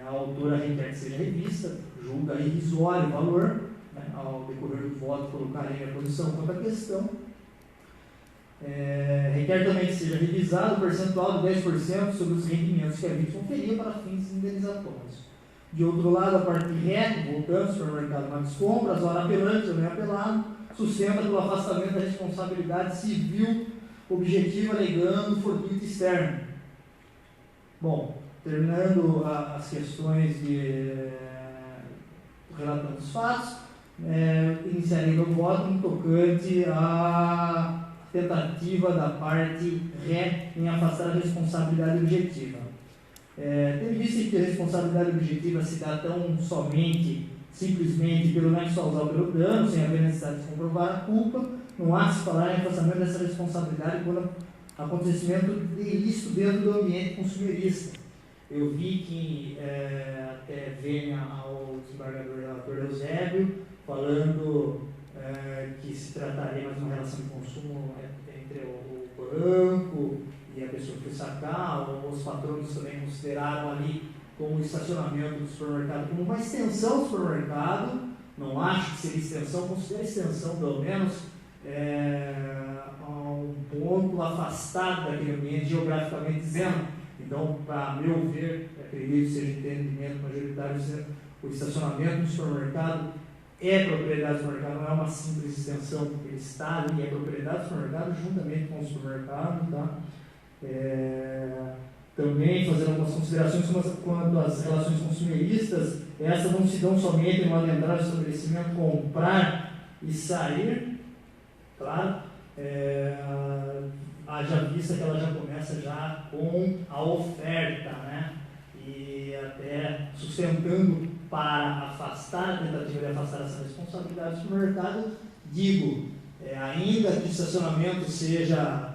A autora requer que seja revista, julga irrisório o valor, né, ao decorrer do voto colocarei a posição quanto à questão. Requer também que seja revisado o percentual de 10% sobre os rendimentos que a vítima oferia para fins indenizatórios. De outro lado, a parte ré, voltando ao supermercado Max Compras, ora apelante ou nem apelado, sustenta pelo afastamento da responsabilidade civil objetiva alegando fortuito externo. Bom, terminando as questões relatando os fatos, iniciarei o voto no tocante à tentativa da parte ré em afastar a responsabilidade objetiva. Tendo em vista que a responsabilidade objetiva se dá tão somente, simplesmente pelo nexo causal pelo dano, sem haver necessidade de comprovar a culpa, não há se falar em afastamento dessa responsabilidade quando acontecimento de ilícito dentro do ambiente consumerista. Eu vi que até venha ao desembargador relator Eusébio falando que se trataria mais de uma relação de consumo entre o banco e a pessoa que foi sacar, ou os patrões também consideraram ali como o estacionamento do supermercado como uma extensão do supermercado. Não acho que seria extensão, considero extensão pelo menos a um ponto afastado daquele ambiente geograficamente dizendo. Então, para meu ver, acredito que seja entendimento majoritário, o estacionamento do supermercado é propriedade do supermercado, não é uma simples extensão, porque ele está ali, é propriedade do supermercado juntamente com o supermercado, tá? também fazendo algumas considerações quanto às relações consumeristas. Essas não se dão somente no adentrar do estabelecimento, comprar e sair, claro, haja vista que ela já começa já com a oferta, né? E até sustentando para afastar a tentativa de afastar essa responsabilidade do mercado, digo, ainda que o estacionamento seja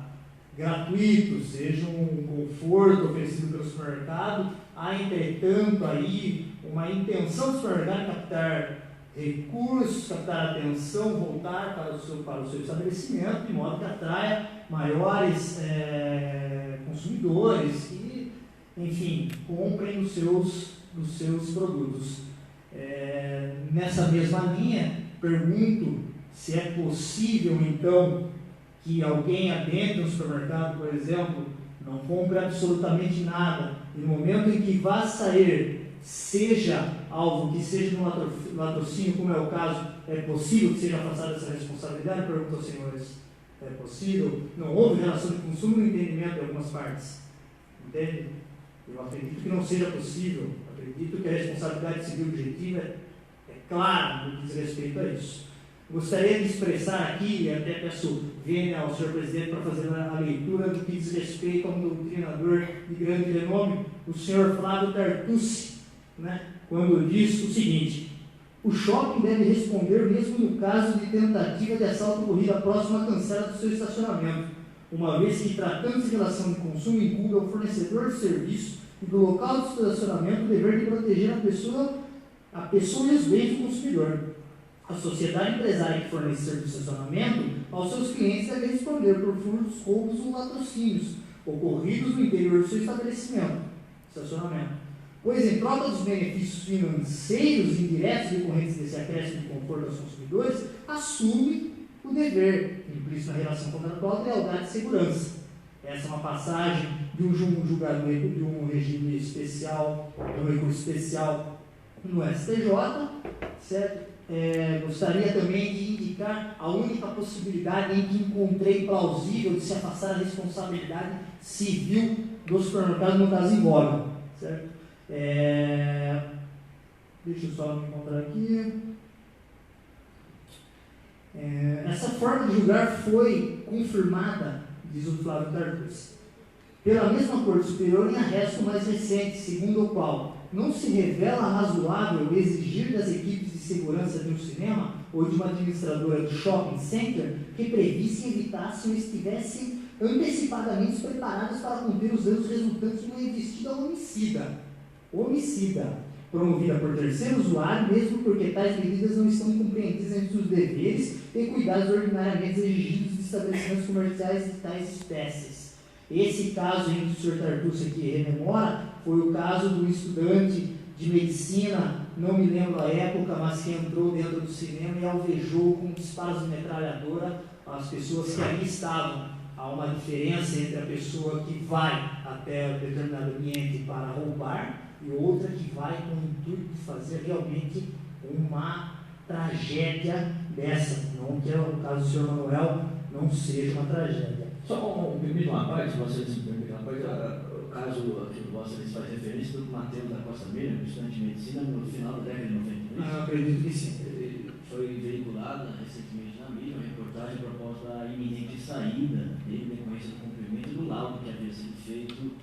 gratuito, seja um conforto oferecido pelo supermercado, há, entretanto, aí uma intenção do supermercado captar recursos, captar atenção, voltar para o seu estabelecimento, de modo que atraia maiores consumidores que, enfim, comprem os seus produtos. Nessa mesma linha, pergunto se é possível, então, que alguém adentre no supermercado, por exemplo, não compre absolutamente nada, e no momento em que vá sair, seja alvo que seja no latrocínio, como é o caso, é possível que seja afastada essa responsabilidade? Pergunto aos senhores. É possível? Não houve relação de consumo no entendimento de algumas partes. Entende? Eu acredito que não seja possível. Acredito que a responsabilidade civil objetiva é clara no que diz respeito a isso. Gostaria de expressar aqui, e até peço vênia ao senhor presidente para fazer a leitura do que diz respeito a um doutrinador de grande renome, o senhor Flávio Tartucci, né, quando diz o seguinte: o shopping deve responder mesmo no caso de tentativa de assalto ocorrida próximo à cancela do seu estacionamento, uma vez que, tratando-se de relação de consumo, incumbe ao fornecedor de serviço e do local de estacionamento o dever de proteger a pessoa e os bens do consumidor. A sociedade empresária que fornece serviço de estacionamento aos seus clientes deve responder por furtos, roubos ou latrocínios ocorridos no interior do seu estacionamento, pois, em troca dos benefícios financeiros indiretos decorrentes desse acréscimo de conforto aos consumidores, assume o dever, implícito na relação contratual, de lealdade e segurança. Essa é uma passagem de um julgamento de um regime especial, de um recurso especial no STJ, certo? Gostaria também de indicar a única possibilidade em que encontrei plausível de se afastar a responsabilidade civil do supermercado no caso em voga, certo? Deixa eu só me encontrar aqui. Essa forma de julgar foi confirmada, diz o Flávio Tartucci, pela mesma Corte Superior em arresto mais recente, segundo o qual não se revela razoável exigir das equipes de segurança de um cinema ou de uma administradora de shopping center que previssem, evitassem ou estivessem antecipadamente preparadas para conter os danos resultantes de uma investida homicida, promovida por terceiro usuário, mesmo porque tais medidas não estão compreendidas entre os deveres e cuidados ordinariamente exigidos de estabelecimentos comerciais de tais espécies. Esse caso em que o Sr. Tartucci aqui rememora foi o caso do estudante de medicina, não me lembro a época, mas que entrou dentro do cinema e alvejou com disparos de metralhadora as pessoas que ali estavam. Há uma diferença entre a pessoa que vai até um determinado ambiente para roubar e outra que vai com o intuito de fazer realmente uma tragédia dessa. Não que o caso do Sr. Manuel não seja uma tragédia. Só me permite uma parte, Vossa Excelência, me permite uma parte. O caso que o Vossa Excelência faz referência do Mateus da Costa Miller, estudante de medicina, no final da década de 90. Eu acredito que sim. Foi veiculada recentemente na mídia uma reportagem proposta da iminente saída dele, em decorrência do cumprimento do laudo que havia sido feito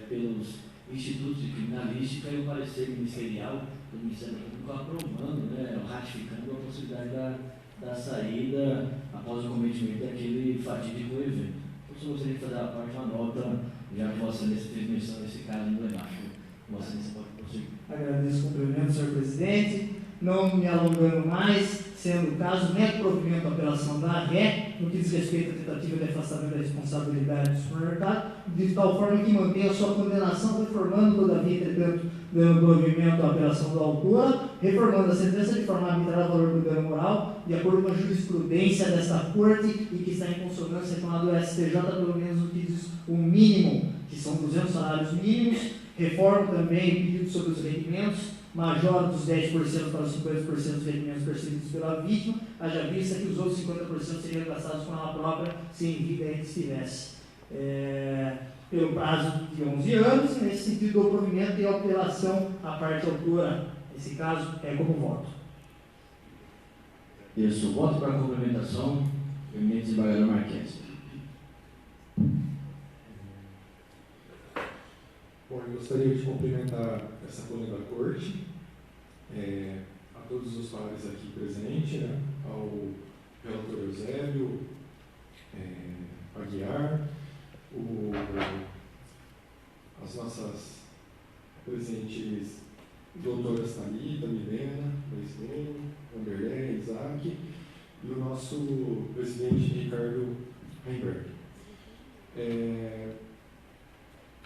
pelos institutos de criminalística e o parecer ministerial do Ministério Público aprovando, ratificando a possibilidade da saída após o cometimento daquele fatídico evento. Eu gostaria de fazer a parte uma nota, já que Vossa Excelência fez menção desse caso emblemático. Vossa Excelência pode prosseguir. Agradeço o cumprimento, senhor presidente. Não me alongando mais, sendo o caso, nego provimento à apelação da ré, no que diz respeito à tentativa de afastamento da responsabilidade do supermercado, de tal forma que mantém a sua condenação, reformando, todavia, entretanto, dando provimento à apelação da autora, reformando a sentença de forma a arbitrar o valor do dano moral, de acordo com a jurisprudência desta Corte e que está em consonância com a do STJ, pelo menos no que diz o mínimo, que são 200 salários mínimos. Reforma também o pedido sobre os rendimentos, major dos 10% para os 50% dos rendimentos percebidos pela vítima, haja vista que os outros 50% seriam gastados com ela própria se em vida ainda estivesse. pelo prazo de 11 anos. Nesse sentido, o provimento e alteração à parte autora, nesse caso, é como voto. Isso, voto para complementação, eminente desembargador Marques. Bom, eu gostaria de cumprimentar essa coluna da Corte, a todos os pares aqui presentes, né, ao relator Eusébio, Aguiar, as nossas presentes doutoras Thalita, Milena, Luizinho, Vanderlei, Isaac, e o nosso presidente Ricardo Heimberg.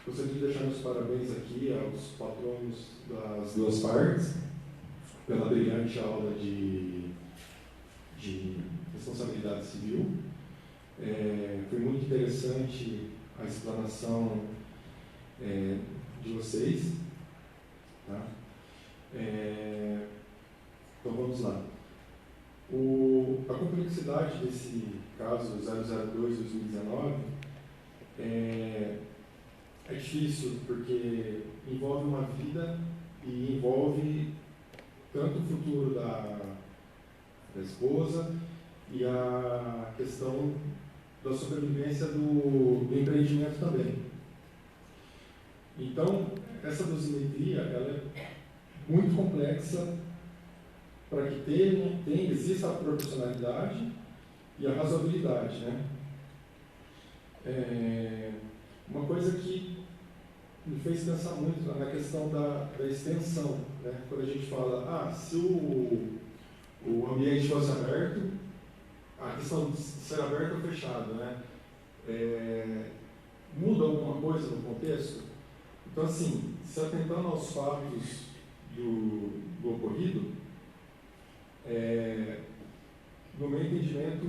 Gostaria de deixar meus parabéns aqui aos patronos das duas partes pela brilhante aula de responsabilidade civil. Foi muito interessante a explanação de vocês. Tá? Então vamos lá. A complexidade desse caso 002-2019 é difícil, porque envolve uma vida e envolve tanto o futuro da esposa e a questão da sobrevivência do empreendimento também. Então, essa dosimetria ela é muito complexa para que exista a proporcionalidade e a razoabilidade, né? Uma coisa que me fez pensar muito na questão da extensão, né? Quando a gente fala, se o ambiente fosse aberto, a questão de ser aberto ou fechado, né? Muda alguma coisa no contexto? Então, assim, se atentando aos fatos do ocorrido, no meu entendimento,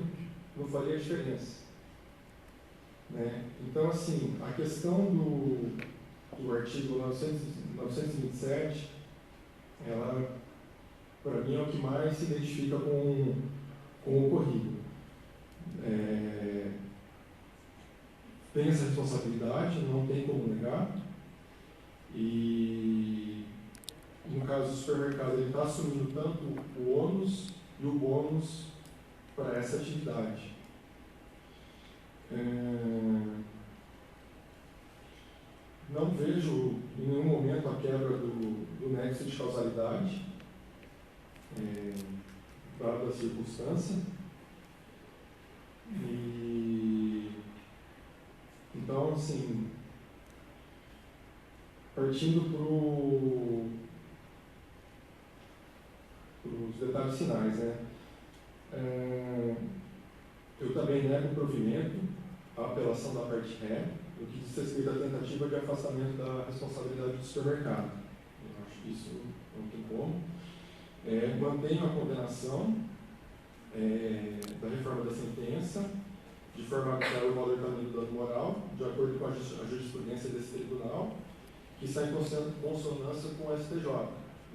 não faria diferença. Né? Então, assim, a questão do artigo 927, ela, para mim, é o que mais se identifica com o ocorrido. Tem essa responsabilidade, não tem como negar, e no caso do supermercado, ele está assumindo tanto o ônus e o bônus para essa atividade. Não vejo em nenhum momento a quebra do nexo de causalidade, dada a circunstância. Então, assim, partindo para os detalhes finais, né? Eu também nego o provimento, a apelação da parte ré, no que diz respeito à tentativa de afastamento da responsabilidade do supermercado. Eu acho que isso não tem como. Mantenho a condenação da reforma da sentença, de forma a criar o valor também do dano moral, de acordo com a jurisprudência desse tribunal, que está em consonância com o STJ,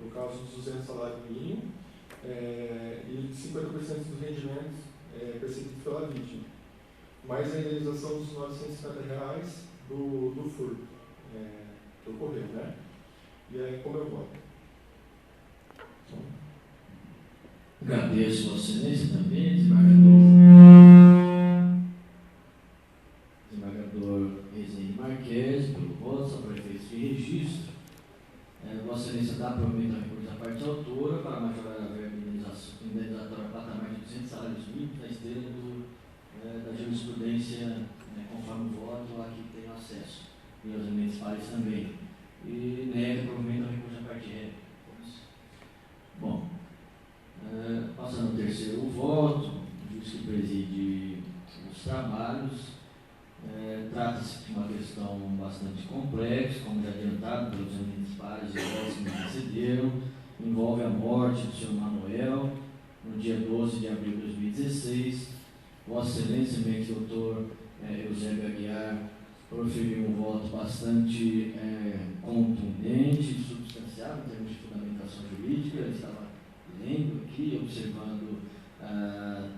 no caso dos 200 salários mínimos e 50% dos rendimentos percebidos pela vítima, mais a indenização dos R$950 do furto que ocorreu, né? E aí, como eu voto? Agradeço a Vossa Excelência também, desembargador Rezende Marques, pelo voto, só para efeitos de registro. Vossa Excelência dá provimento ao recurso da parte autora para majorar a verba indenizatória a patamar de 200 salários mínimos na esteira da jurisprudência, conforme o voto a que tenho acesso, e aos emendos pares também. E nega provimento ao recurso da parte ré. Bom, passando ao terceiro voto, o juiz que preside os trabalhos, trata-se de uma questão bastante complexa, como já adiantado pelos eminentes pares e votos que me antecederam, envolve a morte do Sr. Manuel, no dia 12 de abril de 2016. Vossa Excelência, eminente doutor Eusébio Aguiar, proferiu um voto bastante contundente e substancial em termos de fundamentação jurídica. Eu estava lendo aqui, observando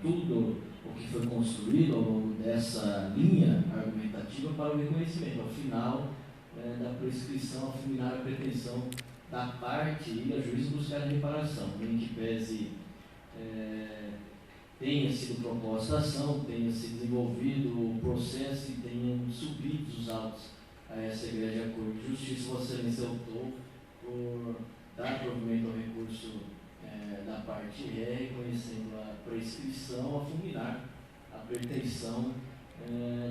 tudo o que foi construído ao longo dessa linha argumentativa para o reconhecimento, ao final da prescrição, ao fulminar a pretensão da parte e a juiz buscar a reparação, em que pese tenha sido proposta a ação, tenha sido desenvolvido o processo e tenham subido os autos a essa Igreja Corte de Justiça, Vossa Excelência optou por dar provimento ao recurso da parte ré, reconhecendo a prescrição, a fulminar a pretensão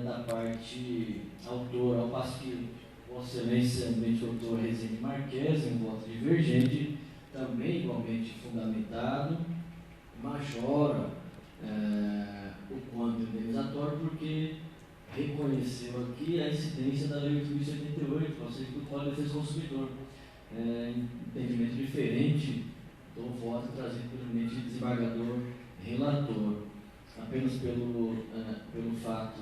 da parte autora, ao passo que Vossa Excelência, eminente doutor Rezende Marques, em voto divergente, também igualmente fundamentado, majora o quanto indenizatório, porque reconheceu aqui a incidência da Lei 8.078, Conselho do Código de Defesa do Consumidor. Entendimento diferente do voto trazido pelo eminente desembargador relator. Apenas pelo fato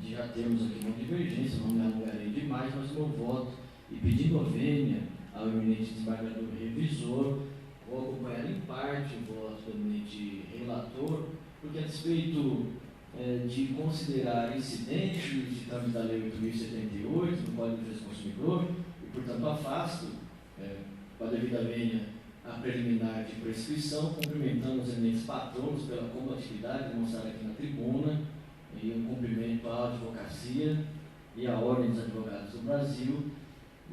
de já termos aqui uma divergência, não me alongarei demais, mas meu voto e pedindo a vênia ao eminente desembargador revisor, vou acompanhar em parte o voto do eminente relator, porque a despeito de considerar incidente de trâmite da Lei 8.078 do Código de Defesa do Consumidor, e portanto afasto, com a devida vênia, a preliminar de prescrição, cumprimentando os eminentes patronos pela combatividade demonstrada aqui na tribuna, e um cumprimento à advocacia e à Ordem dos Advogados do Brasil,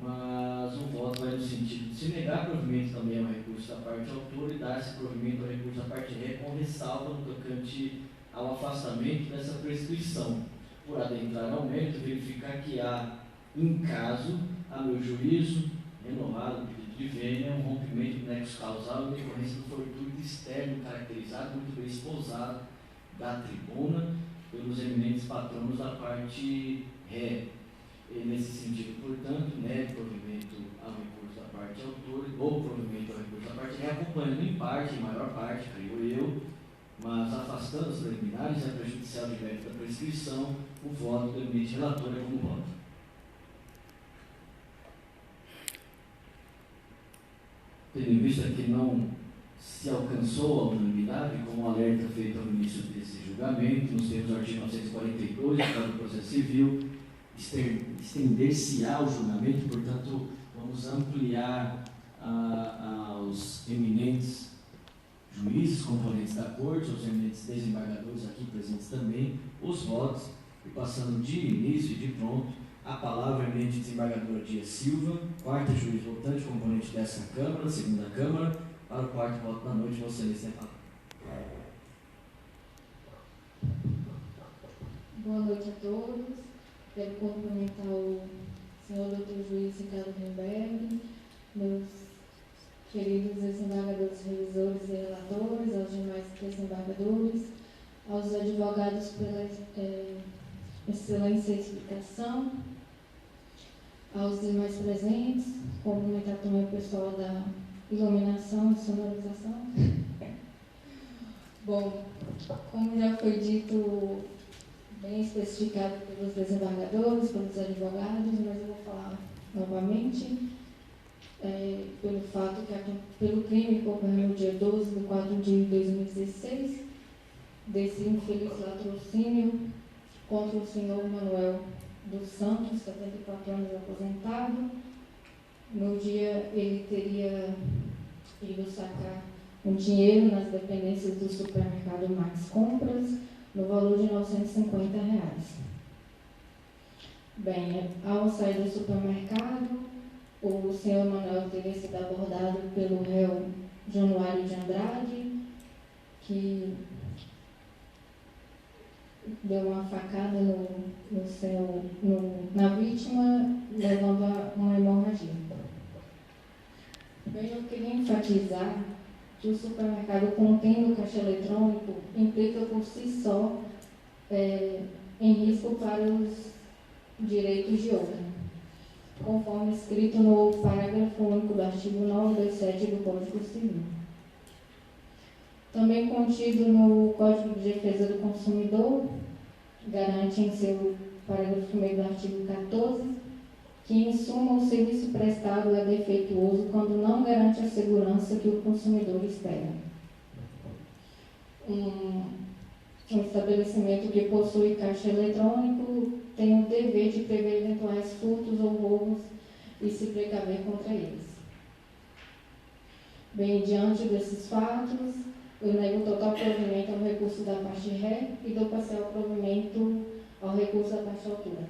mas o voto vai no sentido de se negar provimento também ao recurso da parte autora e dar-se provimento ao recurso da parte ré, com ressalva no tocante ao afastamento dessa prescrição, por adentrar ao mérito, verificar que há, em caso, a meu juízo, renovado o pedido de vênia, um rompimento do nexo causal em decorrência do fortuito externo caracterizado, muito bem esposado da tribuna, pelos eminentes patronos da parte ré. E nesse sentido, portanto, nego provimento ao recurso da parte autora, ou provimento ao recurso da parte ré, acompanhando em parte, em maior parte, creio eu, mas afastando as preliminares e a prejudicial de mérito da prescrição, o voto do eminente relator é como voto. Tendo em vista que não se alcançou a unanimidade, como alerta feito ao início desse julgamento, nos termos do artigo 942 do Código do Processo Civil, estender-se-á o julgamento, portanto, vamos ampliar aos eminentes juízes, componentes da Corte, aos eminentes desembargadores aqui presentes também, os votos, e passando de início e de pronto, a palavra ao eminente desembargador Dias Silva, quarto juiz votante, componente dessa Câmara, segunda Câmara, para o quarto voto da noite, Vossa Excelência tem a palavra. Boa noite a todos. Quero cumprimentar o senhor doutor juiz Ricardo Rimberg, meus queridos desembargadores revisores e relatores, aos demais desembargadores, aos advogados pela excelência e explicação, aos demais presentes, cumprimentar também o pessoal da iluminação e sonorização. Bom, como já foi dito, bem especificado pelos desembargadores, pelos advogados, mas eu vou falar novamente, pelo fato que, pelo crime que ocorreu no dia 12 de 4 de 2016, desse infeliz latrocínio contra o senhor Manuel dos Santos, 74 anos aposentado. No dia ele teria ido sacar um dinheiro nas dependências do supermercado Max Compras, no valor de R$ 950. Bem, ao sair do supermercado, o senhor Manuel teria sido abordado pelo réu Januário de Andrade, que deu uma facada na vítima, levando a uma hemorragia. Bem, eu queria enfatizar que o supermercado contendo caixa eletrônico implica por si só em risco para os direitos de outrem, conforme escrito no parágrafo único do artigo 927 do Código Civil. Também contido no Código de Defesa do Consumidor, garante em seu parágrafo 1º do artigo 14, que em suma o serviço prestado é defeituoso quando não garante a segurança que o consumidor espera. Um estabelecimento que possui caixa eletrônico tem o e se precaver contra eles. Bem, diante desses fatos, eu nego total provimento ao recurso da parte ré e dou parcial provimento ao recurso da parte altura.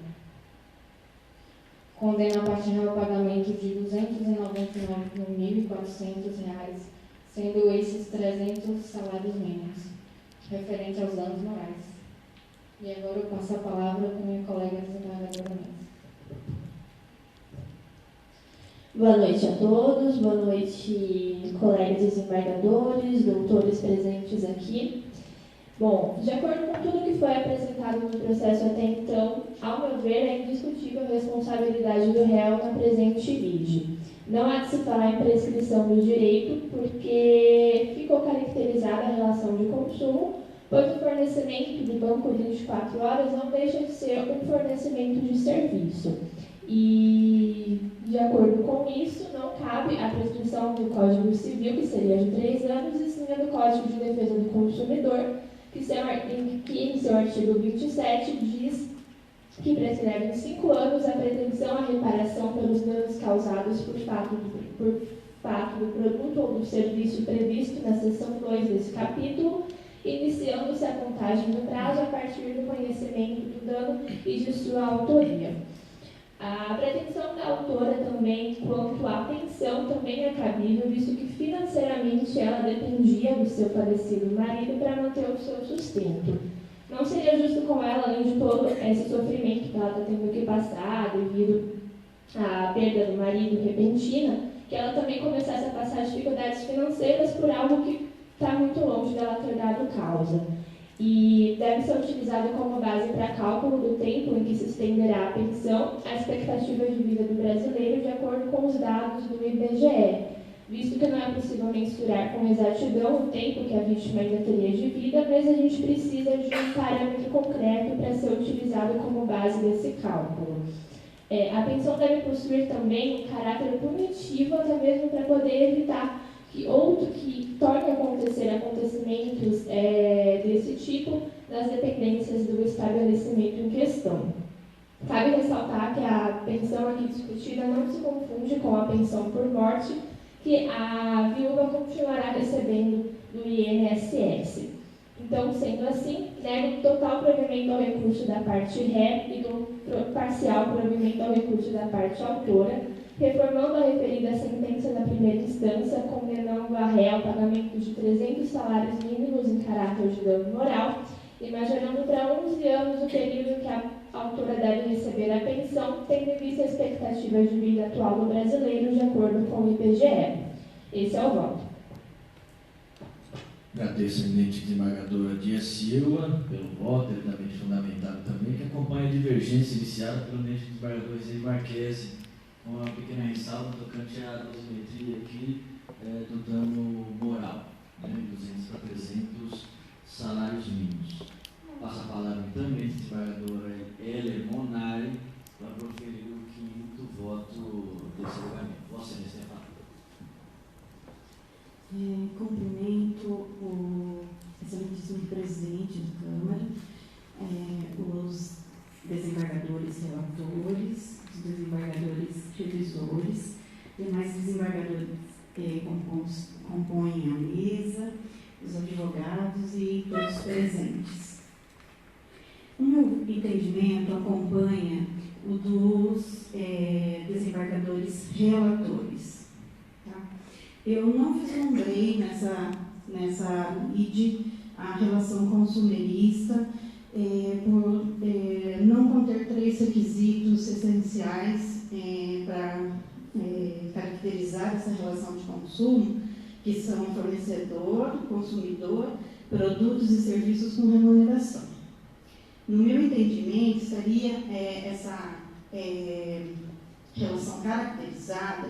Condeno a parte ré ao pagamento de R$ 299.400, sendo esses 300 salários mínimos, referente aos danos morais. E agora eu passo a palavra para minha colega desembargadora Mendes. Boa noite a todos, boa noite, colegas desembargadores, doutores presentes aqui. Bom, de acordo com tudo que foi apresentado no processo até então, ao meu ver, é indiscutível a responsabilidade do réu na presente lide. Não há de se falar em prescrição do direito, porque ficou caracterizada a relação de consumo, pois o fornecimento do banco 24 horas não deixa de ser um fornecimento de serviço. E, de acordo com isso, não cabe a prescrição do Código Civil, que seria de 3 anos, e sim a do Código de Defesa do Consumidor, que em seu artigo 27 diz que prescreve em 5 anos a pretensão à reparação pelos danos causados por fato do produto ou do serviço previsto na seção 2 desse capítulo, iniciando-se a contagem do prazo a partir do conhecimento do dano e de sua autoria. A pretensão da autora também, quanto à pensão, também é cabível, visto que financeiramente ela dependia do seu falecido marido para manter o seu sustento. Não seria justo com ela, além de todo esse sofrimento que ela está tendo que passar devido à perda do marido repentina, que ela também começasse a passar dificuldades financeiras por algo que está muito longe dela ter dado causa. E deve ser utilizado como base para cálculo do tempo em que se estenderá a pensão, a expectativa de vida do brasileiro de acordo com os dados do IBGE, visto que não é possível mensurar com exatidão o tempo que a vítima ainda teria de vida, mas a gente precisa de um parâmetro concreto para ser utilizado como base desse cálculo. A pensão deve possuir também um caráter punitivo, até mesmo para poder evitar que torne a acontecer acontecimentos desse tipo nas dependências do estabelecimento em questão. Cabe ressaltar que a pensão aqui discutida não se confunde com a pensão por morte, que a viúva continuará recebendo do INSS. Então, sendo assim, nego total provimento ao recurso da parte ré e do parcial provimento ao recurso da parte autora, reformando a referida sentença da primeira instância, condenando a ré ao pagamento de 300 salários mínimos em caráter de dano moral e majorando para 11 anos o período em que a autora deve receber a pensão, tendo em vista a expectativa de vida atual do brasileiro, de acordo com o IBGE. Esse é o voto. Agradeço a eminente desembargadora Dias Silva pelo voto, devidamente fundamentado também, que acompanha a divergência iniciada pelo eminente desembargador Zé Marquesi, com uma pequena ressalva tocante à dosimetria aqui do dano moral, 200 para 300 salários mínimos. Passo a palavra também à desembargadora Heller Monari para proferir o 5º voto desse julgamento. Vossa Excelência, Cumprimento o excelentíssimo presidente da Câmara, os desembargadores relatores, os desembargadores revisores, demais desembargadores que compõem a mesa, os advogados e todos presentes. O meu entendimento acompanha o dos desembargadores relatores. Tá? Eu não vislumbrei nessa lide a relação consumerista por não conter 3 requisitos essenciais para caracterizar essa relação de consumo, que são fornecedor, consumidor, produtos e serviços com remuneração. No meu entendimento, estaria essa relação caracterizada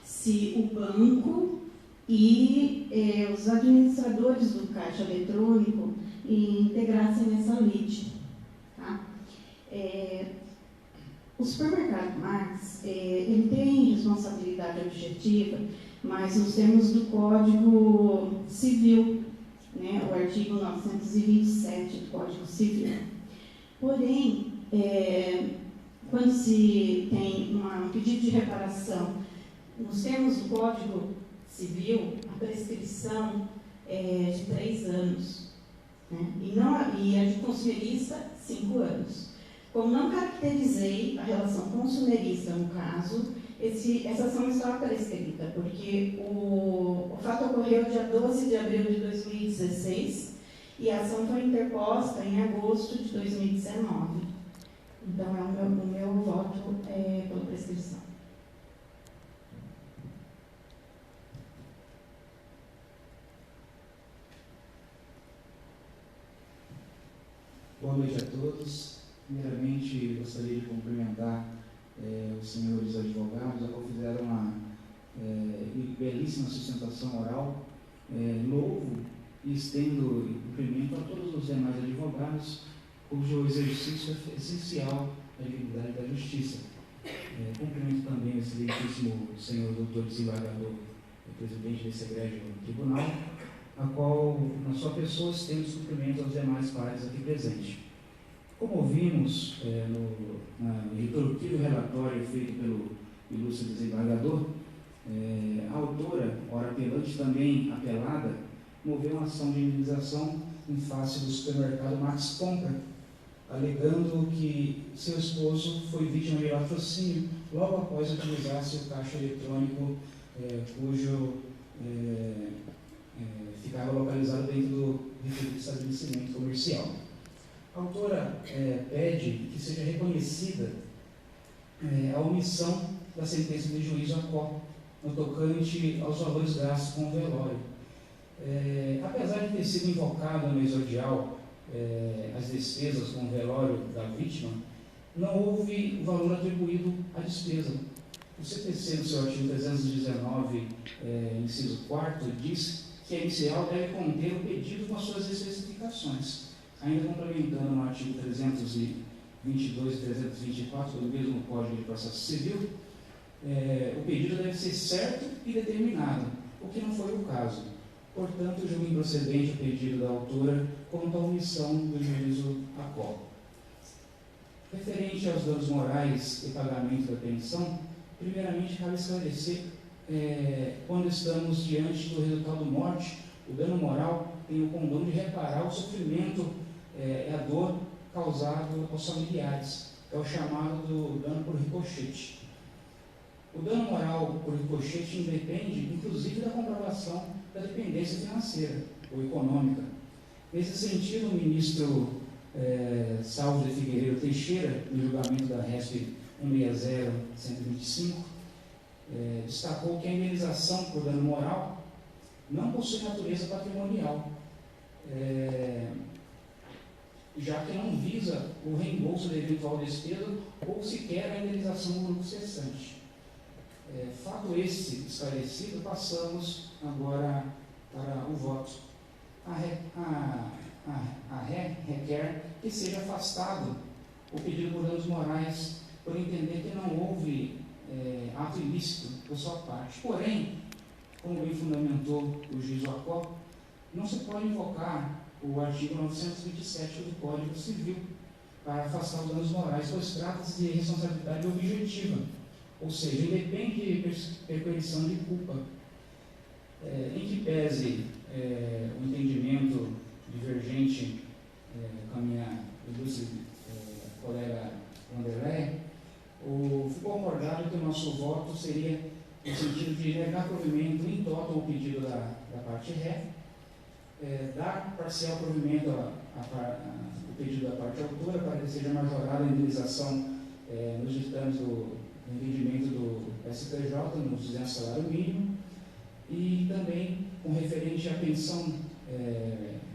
se o banco e os administradores do caixa eletrônico integrassem nessa lide. Tá? O supermercado Max, ele tem responsabilidade objetiva, mas nos termos do Código Civil, né, o artigo 927 do Código Civil. Porém, quando se tem um pedido de reparação, nos termos do Código Civil, a prescrição é de 3 anos, né? E a de consumerista, 5 anos. Como não caracterizei a relação consumerista no caso, essa ação estava prescrita, porque o fato ocorreu dia 12 de abril de 2016 e a ação foi interposta em agosto de 2019. Então, o meu voto é pela prescrição. Boa noite a todos. Primeiramente, gostaria de cumprimentar os senhores advogados, a qual fizeram uma belíssima sustentação oral. Louvo e estendo cumprimento a todos os demais advogados, cujo exercício é essencial à dignidade da justiça. Cumprimento também o excelentíssimo senhor doutor desembargador, presidente desse egrégio tribunal, a qual, na sua pessoa, estendo cumprimento aos demais pares aqui presentes. Como ouvimos no introdutório relatório feito pelo ilustre desembargador, a autora, ora apelante também apelada, moveu uma ação de indenização em face do supermercado Max Compra, alegando que seu esposo foi vítima de latrocínio logo após utilizar-se o caixa eletrônico cujo ficava localizado dentro do referido estabelecimento comercial. A autora pede que seja reconhecida a omissão da sentença de juízo ACO no tocante aos valores gastos com o velório. Apesar de ter sido invocado no exordial as despesas com o velório da vítima, não houve o valor atribuído à despesa. O CPC, no seu artigo 319, inciso 4, diz que a inicial deve conter o pedido com as suas especificações. Ainda complementando no artigo 322 e 324 do mesmo Código de Processo Civil, o pedido deve ser certo e determinado, o que não foi o caso. Portanto, julgo improcedente o pedido da autora quanto à omissão do juízo ACO. Referente aos danos morais e pagamento da pensão, primeiramente cabe esclarecer quando estamos diante do resultado morte, o dano moral tem o condão de reparar o sofrimento e a dor causado aos familiares. É o chamado do dano por ricochete. O dano moral por ricochete independe, inclusive, da comprovação da dependência financeira ou econômica. Nesse sentido, o ministro Salvo de Figueiredo Teixeira, no julgamento da RESP 160-125, destacou que a indenização por dano moral não possui natureza patrimonial, já que não visa o reembolso da eventual despesa ou sequer a indenização do lucro cessante. Fato esse esclarecido, passamos agora para o voto. A RE requer que seja afastado o pedido por danos morais por entender que não houve ato ilícito por sua parte. Porém, como bem fundamentou o juiz ACO, não se pode invocar o artigo 927 do Código Civil para afastar os danos morais, pois trata-se de responsabilidade objetiva, ou seja, independe de perpetuação de culpa. Em que pese o entendimento divergente com a minha ilustre colega Wanderlei, ficou acordado que o nosso voto seria no sentido de negar provimento em toto ao pedido da parte ré, dar parcial provimento ao pedido da parte autora para que seja majorada a indenização nos ditames do entendimento do STJ, nos 200 salário mínimo, e também com referente à pensão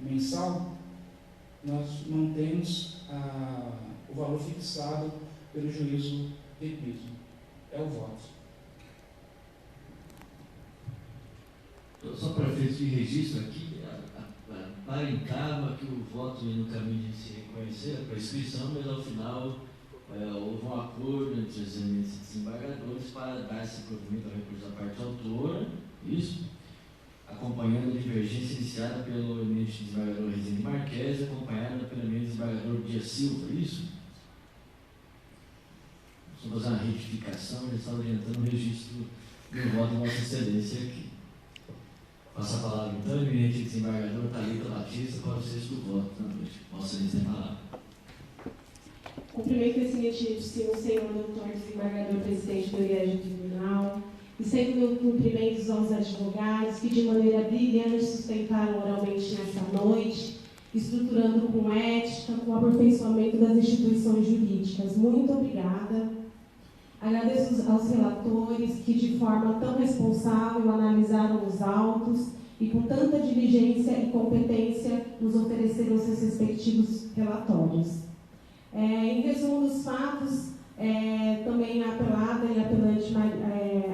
mensal, nós mantemos o valor fixado pelo juízo repito. É o voto. Só para efeito de registro aqui, aparentava que o voto ia no caminho de se reconhecer a prescrição, mas ao final houve um acordo entre os eminentes desembargadores para dar esse provimento ao recurso da parte autora, isso, acompanhando a divergência iniciada pelo eminente desembargador Rezende Marques, acompanhada pelo eminente desembargador Dias Silva, isso? Vou fazer uma retificação, já estava adiantando o registro do voto de Vossa Excelência aqui. Passa a palavra então, eminente desembargador Thalita Batista, para o sexto voto da noite. Vossa Excelência tem a palavra. Cumprimento excelentíssimo senhor doutor desembargador presidente do Egregio Tribunal, e sempre cumprimentos aos advogados que de maneira brilhante sustentaram oralmente nesta noite, estruturando com ética, com o aperfeiçoamento das instituições jurídicas. Muito obrigada. Agradeço aos relatores que de forma tão responsável analisaram os autos e com tanta diligência e competência nos ofereceram seus respectivos relatórios. Em resumo dos fatos, também a apelada e apelante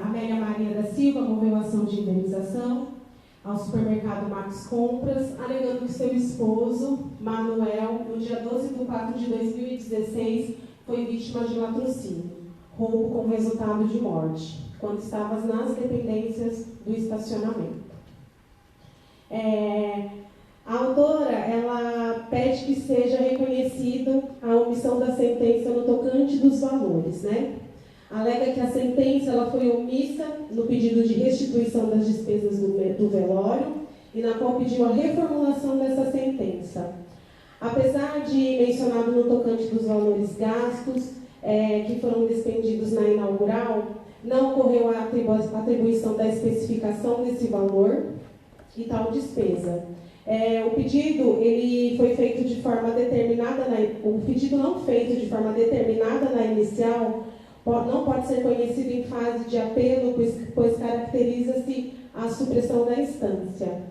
Amélia Maria da Silva moveu ação de indenização ao supermercado Max Compras, alegando que seu esposo, Manuel, no dia 12 de 4 de 2016, foi vítima de latrocínio, roubo com resultado de morte, quando estava nas dependências do estacionamento. A autora, ela pede que seja reconhecido a omissão da sentença no tocante dos valores, né? Alega que a sentença ela foi omissa no pedido de restituição das despesas do velório e na qual pediu a reformulação dessa sentença. Apesar de mencionado no tocante dos valores gastos que foram despendidos na inaugural, não ocorreu a atribuição da especificação desse valor e tal despesa. O pedido ele foi feito de forma determinada, o pedido não feito de forma determinada na inicial não pode ser conhecido em fase de apelo, pois caracteriza-se a supressão da instância.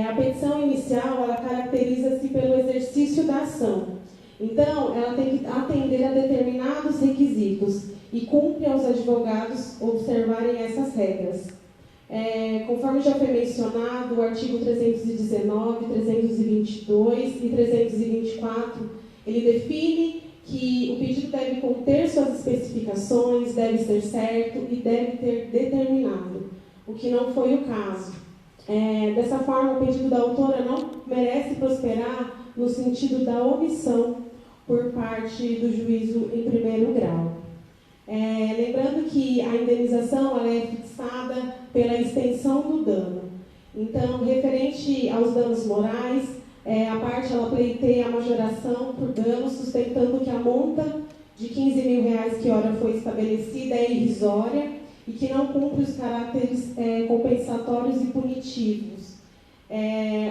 A petição inicial ela caracteriza-se pelo exercício da ação. Então, ela tem que atender a determinados requisitos e cumpre aos advogados observarem essas regras. Conforme já foi mencionado, o artigo 319, 322 e 324, ele define que o pedido deve conter suas especificações, deve ser certo e deve ter determinado, o que não foi o caso. Dessa forma, o pedido da autora não merece prosperar no sentido da omissão por parte do juízo em primeiro grau. Lembrando que a indenização ela é fixada pela extensão do dano. Então, referente aos danos morais, a parte ela pleiteia a majoração por danos, sustentando que a monta de R$15.000 que ora foi estabelecida é irrisória e que não cumpre os caráteres compensatórios e punitivos.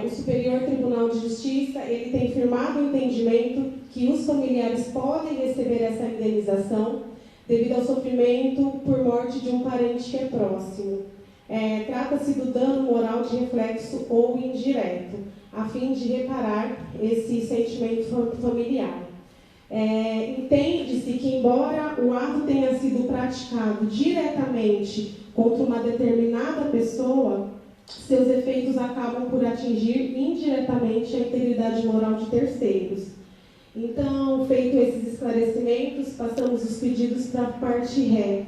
O Superior Tribunal de Justiça ele tem firmado o entendimento que os familiares podem receber essa indenização devido ao sofrimento por morte de um parente que é próximo. Trata-se do dano moral de reflexo ou indireto, a fim de reparar esse sentimento familiar. Entende-se que, embora o ato tenha sido praticado diretamente contra uma determinada pessoa, seus efeitos acabam por atingir indiretamente a integridade moral de terceiros. Então, feito esses esclarecimentos, passamos os pedidos para a parte ré,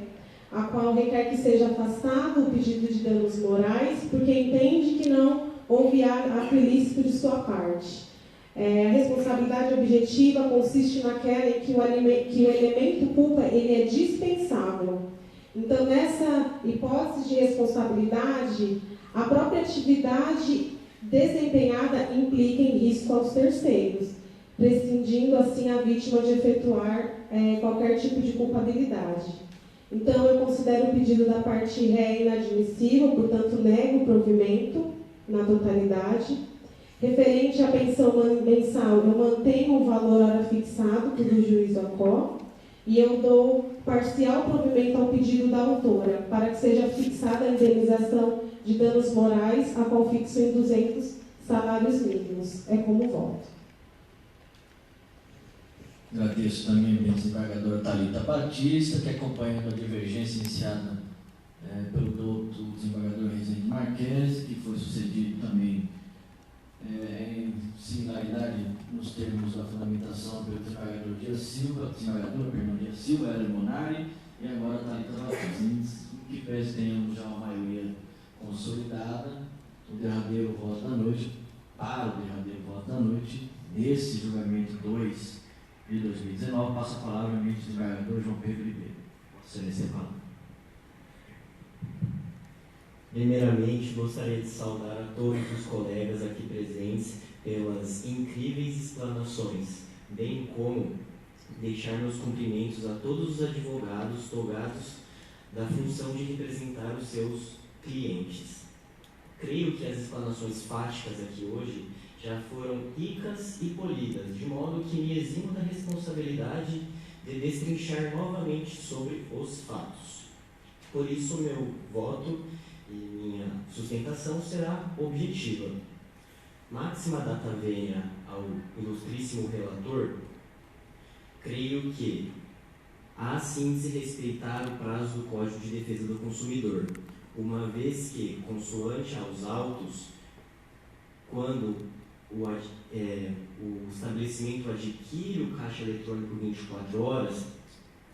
a qual requer que seja afastado o pedido de danos morais, porque entende que não houve ato ilícito de sua parte. A responsabilidade objetiva consiste naquela em que o elemento culpa ele é dispensável. Então, nessa hipótese de responsabilidade, a própria atividade desempenhada implica em risco aos terceiros, prescindindo assim a vítima de efetuar qualquer tipo de culpabilidade. Então, eu considero o pedido da parte ré inadmissível, portanto, nego o provimento na totalidade. Referente à pensão mensal, eu mantenho o valor hora fixado pelo juiz ACO e eu dou parcial provimento ao pedido da autora, para que seja fixada a indenização de danos morais, a qual fixo em 200 salários mínimos. É como voto. Agradeço também a desembargadora Thalita Batista, que acompanhando a divergência iniciada pelo doutor desembargador Rezende Marques, que foi sucedido também em similaridade nos termos da fundamentação pelo desembargador Dias Silva, Dias Silva, Hélio Monari, e agora Thalita Batista, que pese tenhamos já uma maioria consolidada, o derradeiro voto da noite, para o derradeiro voto da noite, nesse julgamento 2 de 2019, passa a palavra ao ministro desembargador João Pedro Ribeiro. Excelência, fala. Primeiramente, gostaria de saudar a todos os colegas aqui presentes pelas incríveis explanações, bem como deixar meus cumprimentos a todos os advogados togados da função de representar os seus clientes. Creio que as explanações fáticas aqui hoje já foram ricas e polidas, de modo que me eximo da responsabilidade de destrinchar novamente sobre os fatos. Por isso, meu voto e minha sustentação será objetiva. Máxima data venia ao ilustríssimo relator, creio que há sim de se respeitar o prazo do Código de Defesa do Consumidor, uma vez que, consoante aos autos, quando o estabelecimento adquire o caixa eletrônico 24 horas,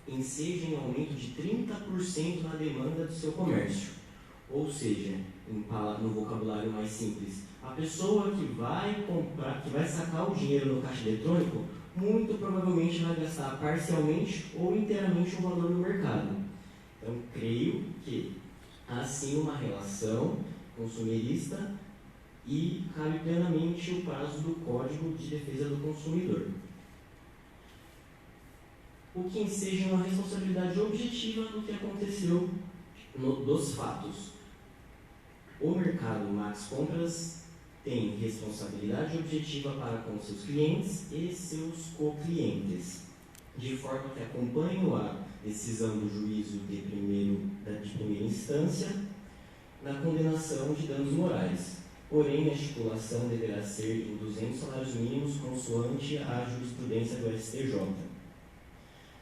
enseja em aumento de 30% na demanda do seu comércio. Ou seja, no vocabulário mais simples, a pessoa que vai comprar, que vai sacar o dinheiro no caixa eletrônico, muito provavelmente vai gastar parcialmente ou inteiramente o valor no mercado. Então, creio que há sim uma relação consumerista e cabe plenamente o prazo do Código de Defesa do Consumidor. O que enseja uma responsabilidade objetiva do que aconteceu dos fatos. O mercado Max Compras tem responsabilidade objetiva para com seus clientes e seus co-clientes, de forma que acompanham a decisão do juízo de primeira instância na condenação de danos morais. Porém, a estipulação deverá ser em 200 salários mínimos consoante a jurisprudência do STJ.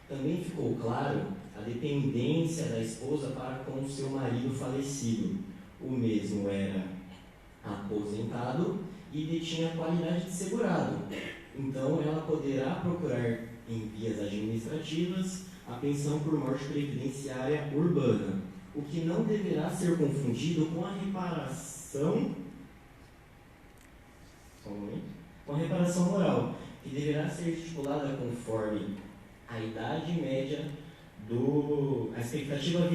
Também ficou claro a dependência da esposa para com o seu marido falecido. O mesmo era aposentado e detinha a qualidade de segurado. Então, ela poderá procurar em vias administrativas a pensão por morte previdenciária urbana, o que não deverá ser confundido com a reparação moral, que deverá ser estipulada conforme a idade média a expectativa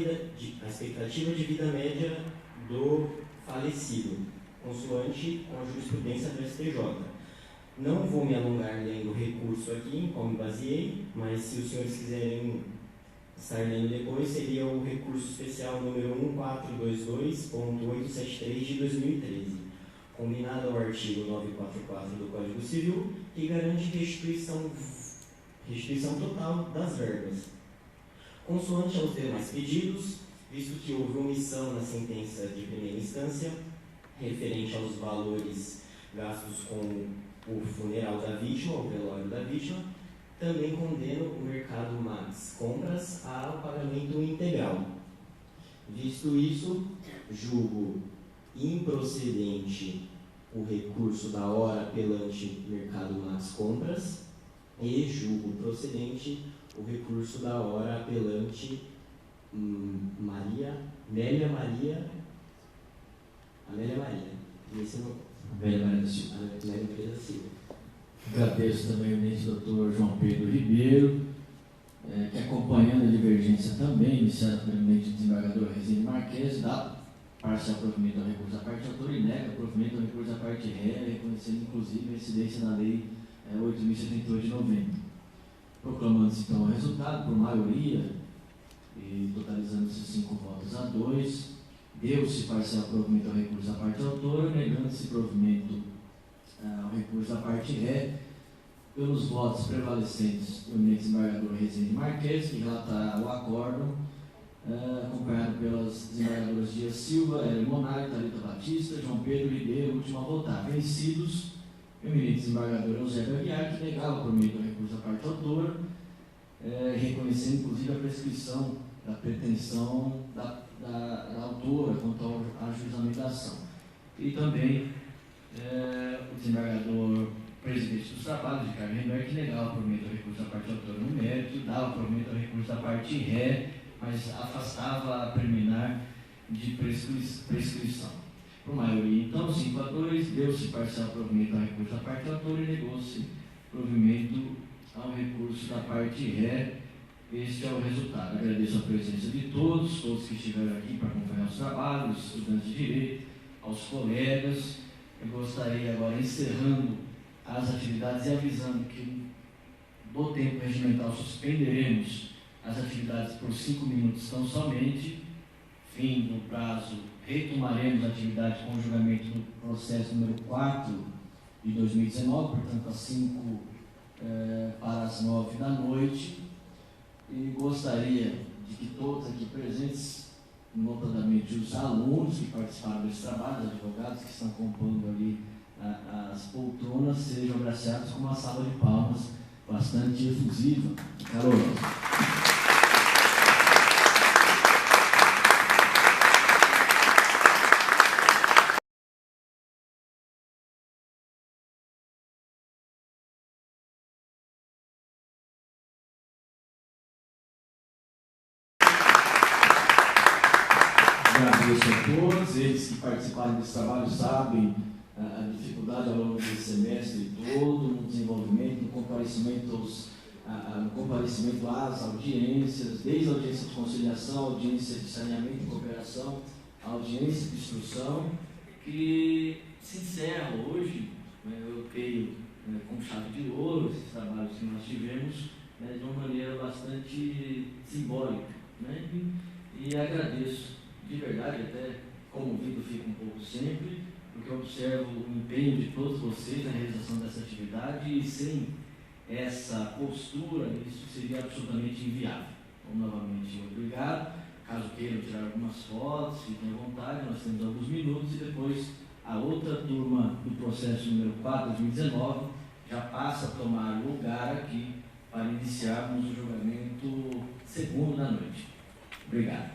de vida média do falecido, consoante com a jurisprudência do STJ. Não vou me alongar lendo o recurso aqui, em qual me baseei, mas se os senhores quiserem estar lendo depois, seria o recurso especial número 1422.873 de 2013, combinado ao artigo 944 do Código Civil, que garante restituição total das verbas. Consoante aos demais pedidos, visto que houve omissão na sentença de primeira instância, referente aos valores gastos com o funeral da vítima, o velório da vítima, também condeno o mercado Max Compras ao pagamento integral. Visto isso, julgo improcedente o recurso da hora apelante mercado Max Compras e julgo procedente o recurso da hora apelante Amélia Maria. Esse é o Amélia Maria da Silva. Amélia Maria da Silva. Agradeço também o início do Dr. João Pedro Ribeiro, que acompanhando a divergência também, iniciada pelo eminente desembargador Rezende Marques, dá parcial provimento ao recurso da parte autora e nega provimento ao recurso da parte ré, reconhecendo inclusive a incidência na lei 8.078 de novembro. Proclamando-se então o resultado por maioria e totalizando-se 5 votos a 2, deu-se parcial provimento ao recurso da parte autora, negando-se provimento ao recurso da parte ré, pelos votos prevalecentes do eminente desembargador Rezende Marques, que relatará o acórdão, acompanhado pelas desembargadoras Dias Silva, Hélio Monari, Thalita Batista, João Pedro Ribeiro, último a votar. Vencidos, o eminente desembargador Eusébio Aguiar, que negava provimento ao recurso da parte autora, reconhecendo inclusive a prescrição da pretensão da autora quanto ao ajuizamento da ação. E também o desembargador presidente dos trabalhos, Ricardo Remberg, que negava provimento ao recurso da parte autora no mérito, dava provimento ao recurso da parte ré, mas afastava a preliminar de prescrição. Por maioria, então, 5 a 2, deu-se parcial provimento ao recurso da parte autora e negou-se provimento ao recurso da parte ré, este é o resultado. Agradeço a presença de todos que estiveram aqui para acompanhar os trabalhos, estudantes de direito, aos colegas. Eu gostaria agora, encerrando as atividades e avisando que do tempo regimental suspenderemos as atividades por 5 minutos tão somente. Fim do prazo, retomaremos a atividade com o julgamento do processo número 4 de 2019, portanto, às 5 para as 9 da noite. E gostaria de que todos aqui presentes, notadamente os alunos que participaram desse trabalho, os advogados que estão compondo ali as poltronas, sejam agraciados com uma salva de palmas bastante efusiva e calorosa. Agradeço a todos, eles que participaram desse trabalho sabem a dificuldade ao longo desse semestre todo, no desenvolvimento, no comparecimento às audiências, desde a audiência de conciliação, a audiência de saneamento e cooperação, a audiência de instrução, que se encerra hoje, eu creio, com chave de ouro, esses trabalhos que nós tivemos, de uma maneira bastante simbólica. E agradeço de verdade, até comovido fico um pouco sempre, porque eu observo o empenho de todos vocês na realização dessa atividade e sem essa postura isso seria absolutamente inviável. Então, novamente, obrigado. Caso queiram tirar algumas fotos, fiquem à vontade, nós temos alguns minutos e depois a outra turma do processo número 4 de 2019 já passa a tomar lugar aqui para iniciarmos o julgamento segundo da noite. Obrigado.